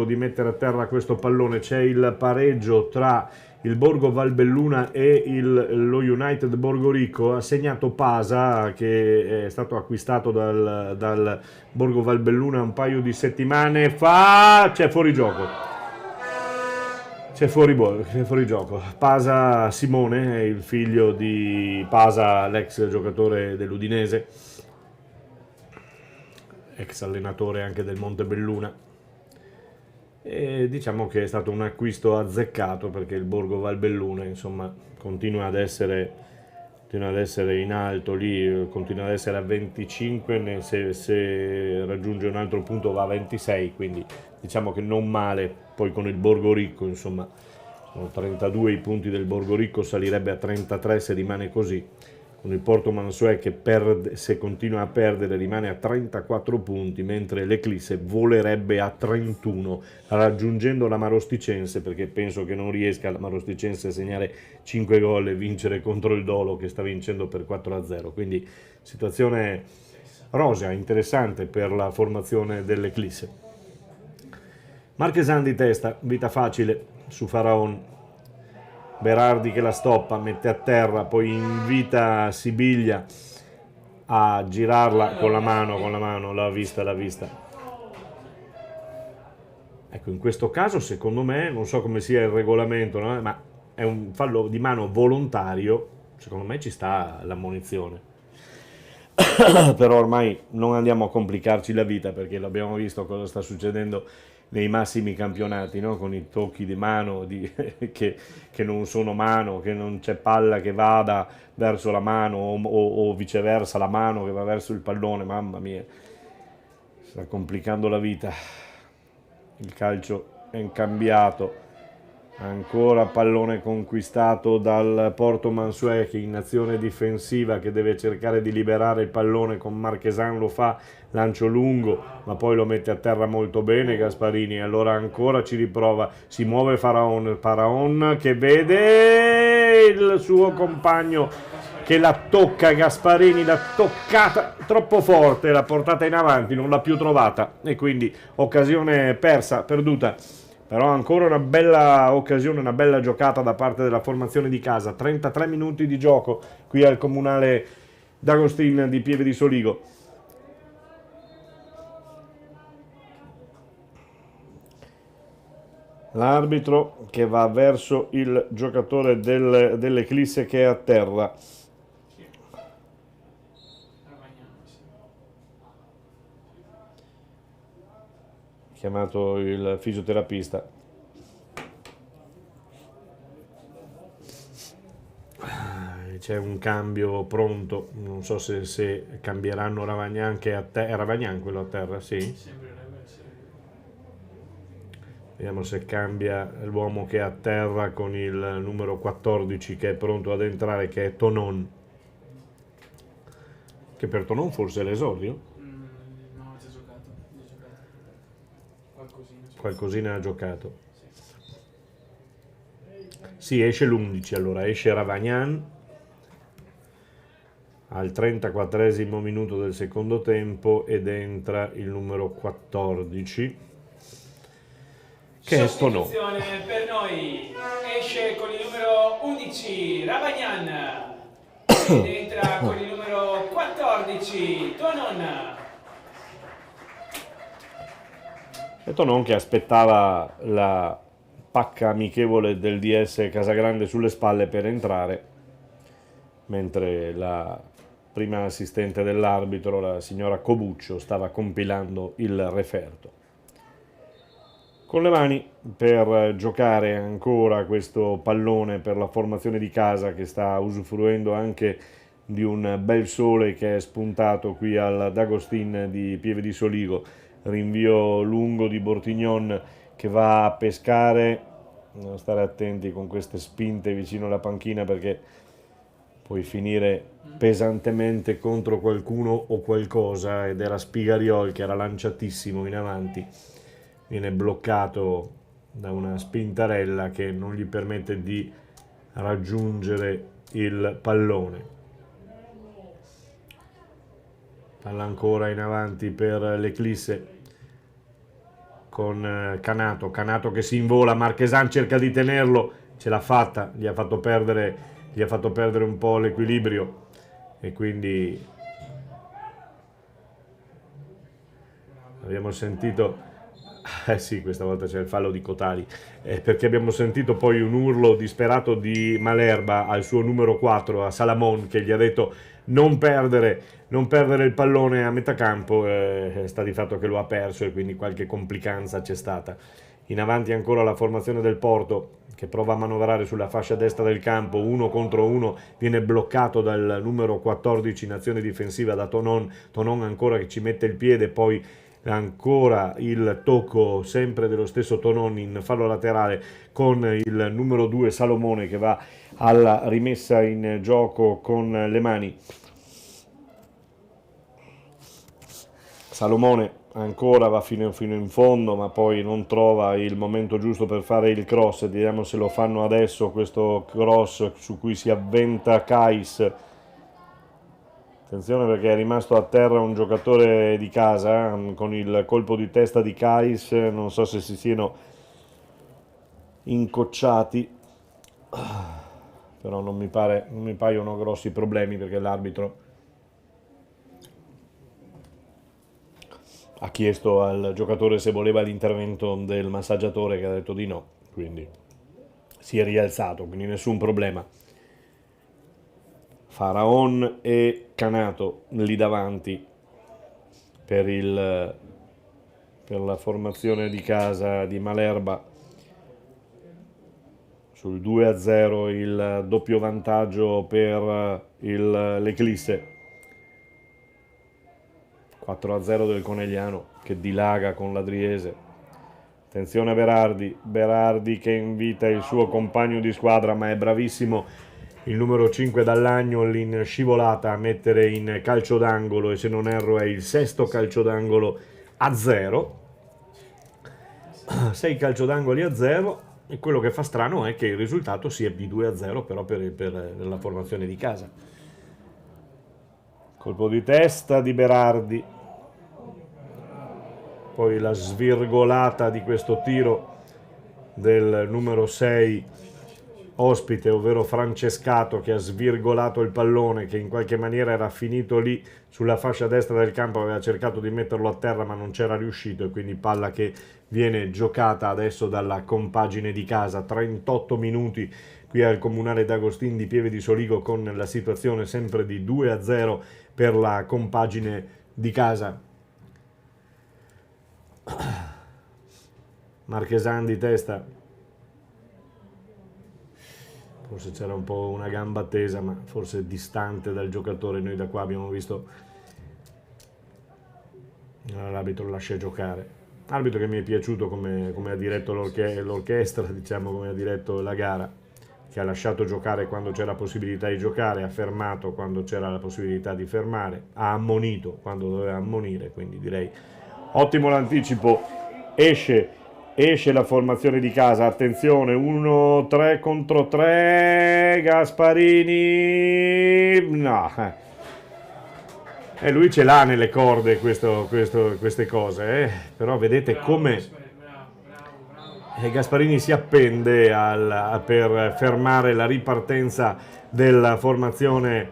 Speaker 1: di mettere a terra questo pallone. C'è il pareggio tra il Borgo Valbelluna e lo United Borgorico, ha segnato Pasa che è stato acquistato dal Borgo Valbelluna un paio di settimane fa. C'è fuori gioco. C'è fuori gioco. Pasa Simone è il figlio di Pasa, l'ex giocatore dell'Udinese, ex allenatore anche del Montebelluna, e diciamo che è stato un acquisto azzeccato perché il Borgo Valbelluna insomma continua ad essere in alto lì, continua ad essere a 25, se raggiunge un altro punto va a 26, quindi diciamo che non male. Poi con il Borgoricco insomma sono 32 i punti del Borgoricco, salirebbe a 33 se rimane così. Con il Porto Mansuè che se continua a perdere rimane a 34 punti, mentre l'Eclisse volerebbe a 31 raggiungendo la Marosticense, perché penso che non riesca la Marosticense a segnare 5 gol e vincere contro il Dolo che sta vincendo per 4-0, quindi situazione rosea, interessante per la formazione dell'Eclisse. Marchesan di testa, vita facile su Faraon, Berardi che la stoppa, mette a terra, poi invita Sibiglia a girarla con la mano, l'ha vista. Ecco, in questo caso secondo me, non so come sia il regolamento, no? Ma è un fallo di mano volontario, secondo me ci sta l'ammonizione. Però ormai non andiamo a complicarci la vita perché l'abbiamo visto cosa sta succedendo nei massimi campionati, no? Con i tocchi di mano che non sono mano, che non c'è palla che vada verso la mano o viceversa la mano che va verso il pallone. Mamma mia, sta complicando la vita. Il calcio è incambiato. Ancora pallone conquistato dal Porto Mansuè che in azione difensiva, che deve cercare di liberare il pallone con Marchesan, lo fa, lancio lungo ma poi lo mette a terra molto bene Gasparini, allora ancora ci riprova, si muove Faraon che vede il suo compagno che la tocca, Gasparini l'ha toccata troppo forte, l'ha portata in avanti, non l'ha più trovata e quindi occasione perduta. Però ancora una bella occasione, una bella giocata da parte della formazione di casa. 33 minuti di gioco qui al Comunale D'Agostin di Pieve di Soligo. L'arbitro che va verso il giocatore dell'Eclisse che è a terra. Chiamato il fisioterapista. C'è un cambio pronto, non so se cambieranno Ravagnan anche a terra. È Ravagnan quello a terra, sì. Vediamo se cambia l'uomo che è a terra con il numero 14 che è pronto ad entrare, che è Tonon. Che per Tonon forse è l'esordio?
Speaker 2: No, ha già giocato.
Speaker 1: Qualcosina ha giocato. Sì, esce l'11, allora esce Ravagnan al 34esimo minuto del secondo tempo ed entra il numero 14 che è Tonon.
Speaker 2: Sostituzione per noi, esce con il numero 11 Ravagnan ed entra con il numero 14 Tonon.
Speaker 1: E Tonon che aspettava la pacca amichevole del DS Casagrande sulle spalle per entrare, mentre la prima assistente dell'arbitro, la signora Cobuccio, stava compilando il referto. Con le mani per giocare ancora questo pallone per la formazione di casa, che sta usufruendo anche di un bel sole che è spuntato qui al D'Agostin di Pieve di Soligo. Rinvio lungo di Bortignon che va a pescare. Bisogna stare attenti con queste spinte vicino alla panchina, perché puoi finire pesantemente contro qualcuno o qualcosa, ed era Spigariol che era lanciatissimo in avanti, viene bloccato da una spintarella che non gli permette di raggiungere il pallone. Palla ancora in avanti per l'Eclisse con Canato che si invola, Marchesan cerca di tenerlo, ce l'ha fatta, gli ha fatto perdere un po' l'equilibrio, e quindi abbiamo sentito, sì, questa volta c'è il fallo di Cotari, perché abbiamo sentito poi un urlo disperato di Malerba al suo numero 4, a Salamon, che gli ha detto non perdere il pallone a metà campo. Sta di fatto che lo ha perso, e quindi qualche complicanza c'è stata. In avanti ancora la formazione del Porto, che prova a manovrare sulla fascia destra del campo, 1 contro 1, viene bloccato dal numero 14 in azione difensiva da Tonon ancora che ci mette il piede, poi ancora il tocco sempre dello stesso Tonon in fallo laterale con il numero 2 Salomone, che va alla rimessa in gioco con le mani. Salomone ancora va fino in fondo, ma poi non trova il momento giusto per fare il cross. Vediamo se lo fanno adesso, questo cross su cui si avventa Kais. Attenzione, perché è rimasto a terra un giocatore di casa con il colpo di testa di Kais. Non so se si siano incocciati, però non mi paiono grossi problemi, perché l'arbitro ha chiesto al giocatore se voleva l'intervento del massaggiatore, che ha detto di no, quindi si è rialzato, quindi nessun problema. Faraon e Canato lì davanti per la formazione di casa di Malerba. Sul 2-0 il doppio vantaggio per l'Eclisse. 4-0 del Conegliano, che dilaga con l'Adriese. Attenzione a Berardi che invita il suo compagno di squadra, ma è bravissimo il numero 5 Dall'Agnol in scivolata a mettere in calcio d'angolo, e se non erro è il sesto calcio d'angolo a 0. 6 calcio d'angoli a 0, e quello che fa strano è che il risultato sia di 2-0 però per la formazione di casa. Colpo di testa di Berardi, poi la svirgolata di questo tiro del numero 6 ospite, ovvero Francescato, che ha svirgolato il pallone, che in qualche maniera era finito lì sulla fascia destra del campo, aveva cercato di metterlo a terra ma non c'era riuscito, e quindi palla che viene giocata adesso dalla compagine di casa. 38 minuti qui al Comunale D'Agostin di Pieve di Soligo, con la situazione sempre di 2-0 per la compagine di casa. Marchesan di testa, forse c'era un po' una gamba tesa, ma forse distante dal giocatore. Noi da qua abbiamo visto l'arbitro lascia giocare, arbitro che mi è piaciuto come ha diretto l'orchestra, diciamo, come ha diretto la gara, che ha lasciato giocare quando c'era possibilità di giocare, ha fermato quando c'era la possibilità di fermare, ha ammonito quando doveva ammonire, quindi direi ottimo l'anticipo. Esce la formazione di casa, attenzione, 1-3 contro 3, Gasparini, no, Lui ce l'ha nelle corde queste cose, però vedete come Gasparini si appende per fermare la ripartenza della formazione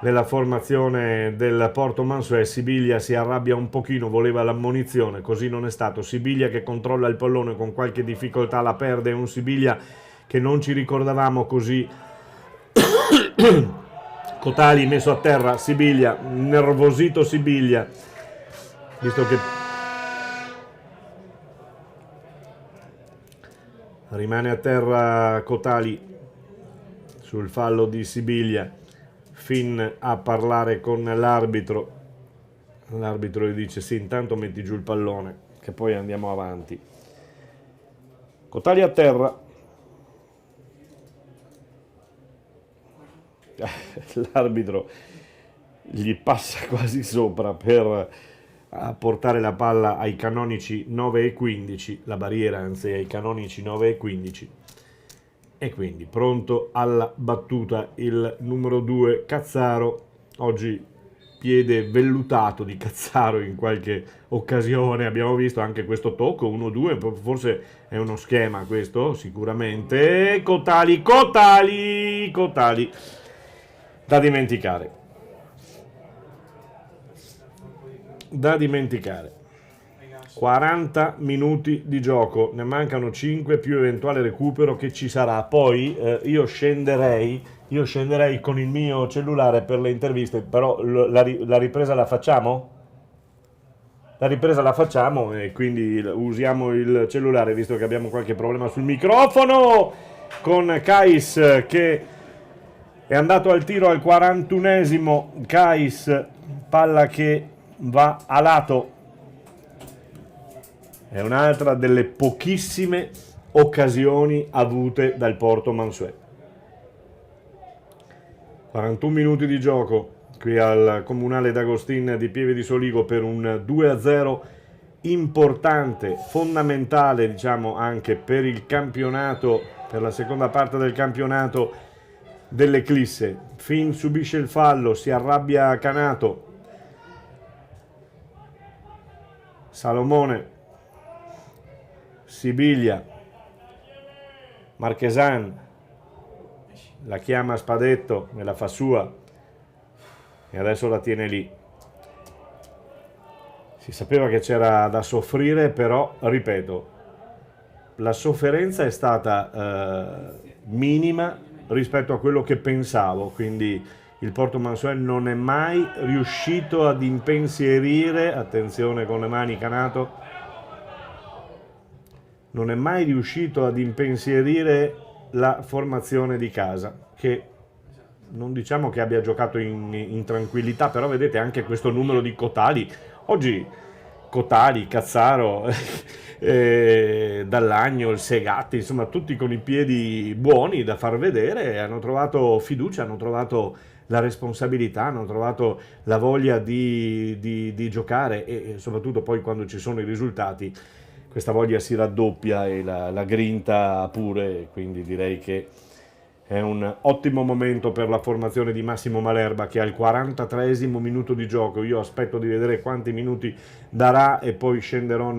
Speaker 1: del Porto Mansuet. Sibiglia si arrabbia un pochino, voleva l'ammonizione, così non è stato. Sibiglia che controlla il pallone con qualche difficoltà, la perde, un Sibiglia che non ci ricordavamo così. Cotali messo a terra, Sibiglia, nervosito Sibiglia, visto che rimane a terra Cotali sul fallo di Sibiglia, fin a parlare con l'arbitro. L'arbitro gli dice sì, intanto metti giù il pallone che poi andiamo avanti. Cotali a terra, l'arbitro gli passa quasi sopra per portare la palla ai canonici 9:15, la barriera anzi ai canonici 9:15, e quindi pronto alla battuta il numero 2 Cazzaro. Oggi piede vellutato di Cazzaro in qualche occasione, abbiamo visto anche questo tocco 1-2, forse è uno schema questo sicuramente. Cotali da dimenticare. 40 minuti di gioco, ne mancano 5 più eventuale recupero che ci sarà. Poi io scenderei con il mio cellulare per le interviste, però la ripresa la facciamo? La ripresa la facciamo e quindi usiamo il cellulare, visto che abbiamo qualche problema sul microfono, con Kais che è andato al tiro al 41esimo. Kais, palla che va a lato. È un'altra delle pochissime occasioni avute dal Porto Mansuet. 41 minuti di gioco qui al Comunale d'Agostin di Pieve di Soligo per un 2-0 importante, fondamentale, diciamo, anche per il campionato, per la seconda parte del campionato dell'Eclisse. Fin subisce il fallo, si arrabbia Canato. Salomone, Sibiglia, Marchesan la chiama Spadetto e la fa sua e adesso la tiene lì. Si sapeva che c'era da soffrire, però ripeto, la sofferenza è stata minima rispetto a quello che pensavo, quindi il Porto Mansuet non è mai riuscito ad impensierire, attenzione con le mani Canato, non è mai riuscito ad impensierire la formazione di casa, che non diciamo che abbia giocato in tranquillità, però vedete anche questo numero di Cotali. Oggi Cotali, Cazzaro, Dall'Agno, il Segatti, insomma tutti con i piedi buoni da far vedere, hanno trovato fiducia, hanno trovato la responsabilità, hanno trovato la voglia di giocare e soprattutto poi quando ci sono i risultati questa voglia si raddoppia e la grinta pure, quindi direi che è un ottimo momento per la formazione di Massimo Malerba che al 43esimo minuto di gioco, io aspetto di vedere quanti minuti darà e poi scenderò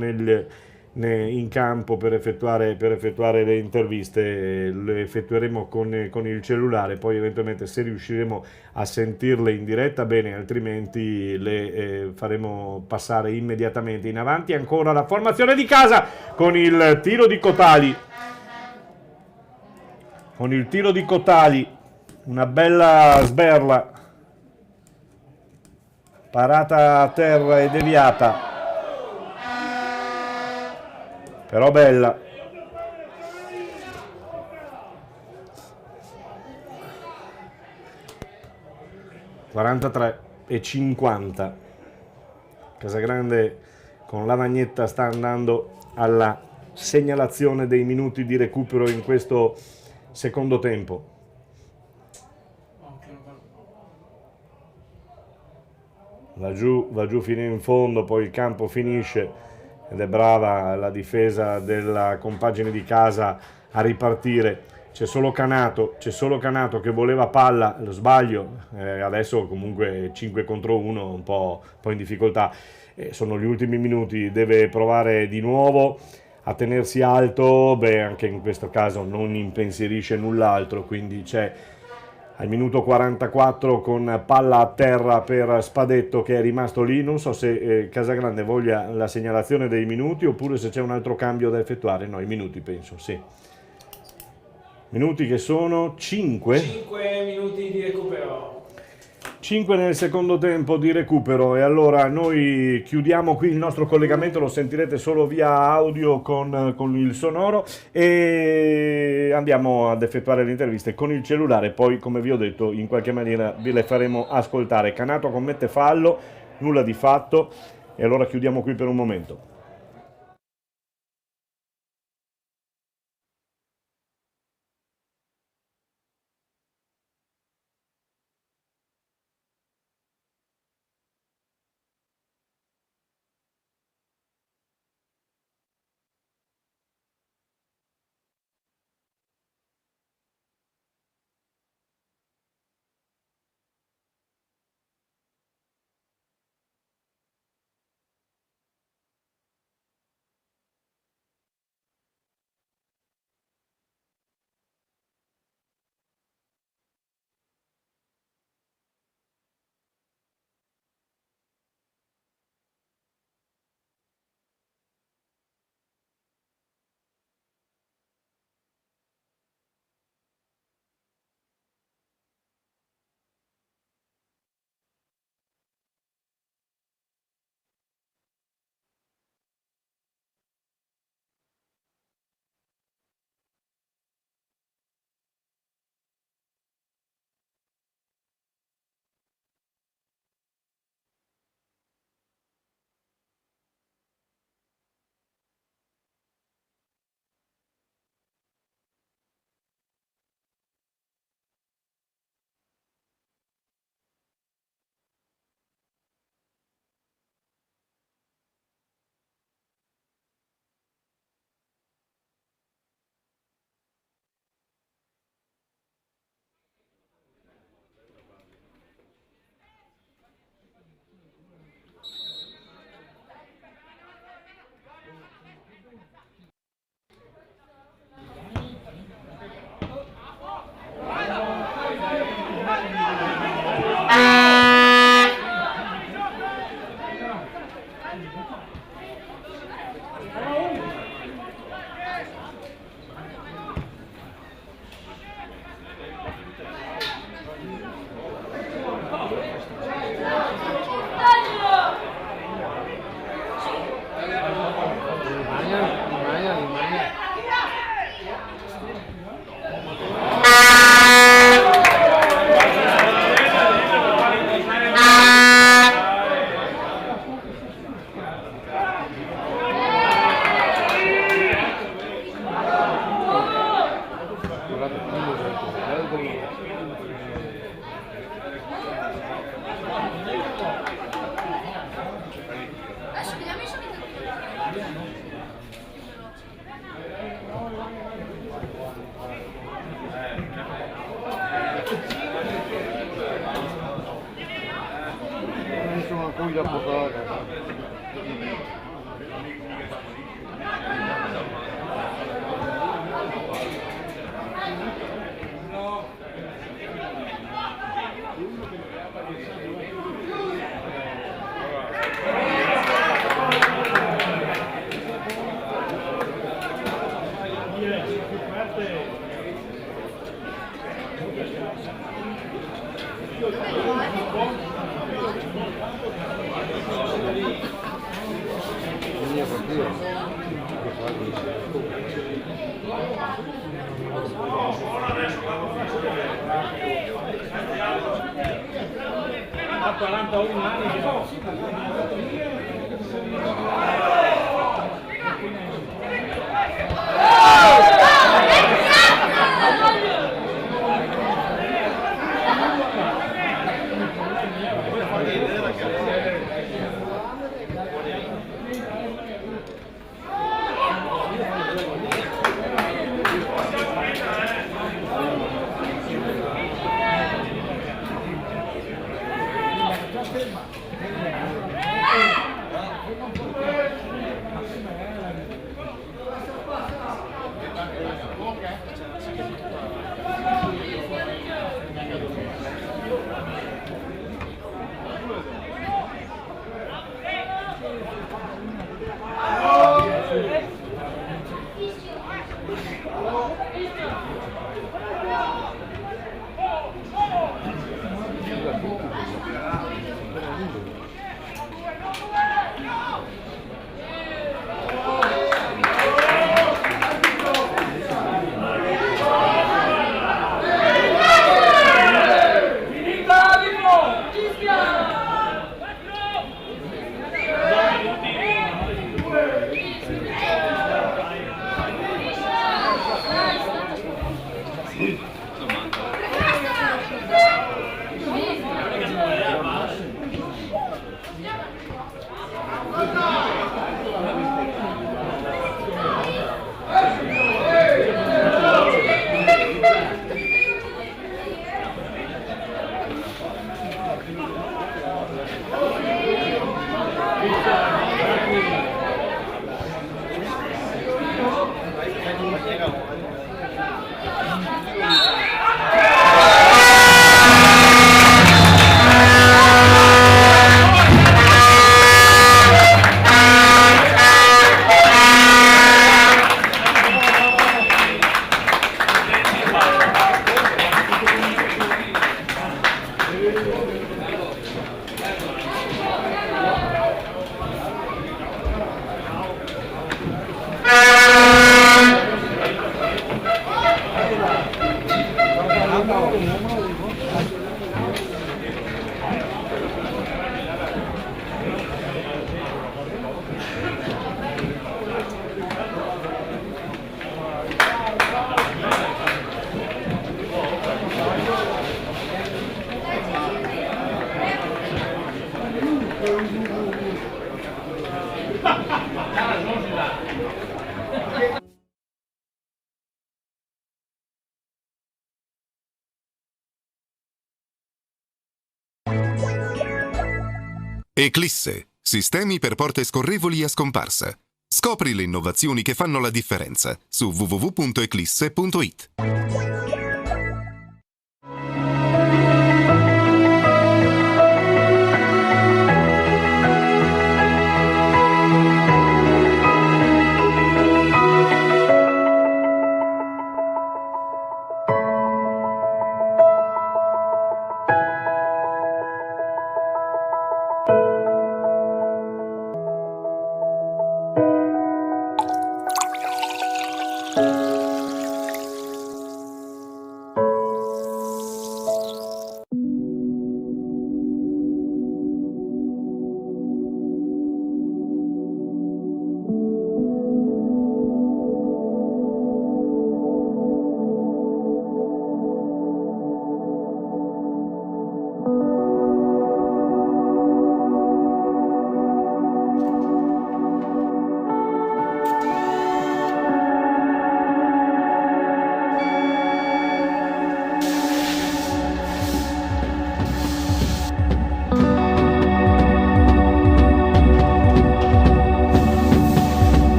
Speaker 1: in campo per effettuare le interviste, le effettueremo con il cellulare, poi eventualmente se riusciremo a sentirle in diretta bene, altrimenti le faremo passare immediatamente in avanti. Ancora la formazione di casa con il tiro di Cotali. Con il tiro di Cotali, una bella sberla, parata a terra e deviata, però bella. (43:50). Casagrande con Lavagnetta sta andando alla segnalazione dei minuti di recupero in questo secondo tempo. Va giù fino in fondo, poi il campo finisce ed è brava la difesa della compagine di casa a ripartire c'è solo Canato che voleva palla, lo sbaglio, adesso comunque 5 contro 1, un po' in difficoltà, sono gli ultimi minuti, deve provare di nuovo a tenersi alto, anche in questo caso non impensierisce null'altro, quindi c'è al minuto 44 con palla a terra per Spadetto che è rimasto lì. Non so se Casagrande voglia la segnalazione dei minuti oppure se c'è un altro cambio da effettuare. No, i minuti penso, sì. Minuti che sono 5.
Speaker 2: 5 minuti di recupero.
Speaker 1: 5 nel secondo tempo di recupero, e allora noi chiudiamo qui il nostro collegamento, lo sentirete solo via audio con il sonoro, e andiamo ad effettuare le interviste con il cellulare. Poi, come vi ho detto, in qualche maniera ve le faremo ascoltare. Canato commette fallo, nulla di fatto, e allora chiudiamo qui per un momento.
Speaker 2: Ha 41 anni.
Speaker 3: Eclisse, sistemi per porte scorrevoli a scomparsa. Scopri le innovazioni che fanno la differenza su www.eclisse.it.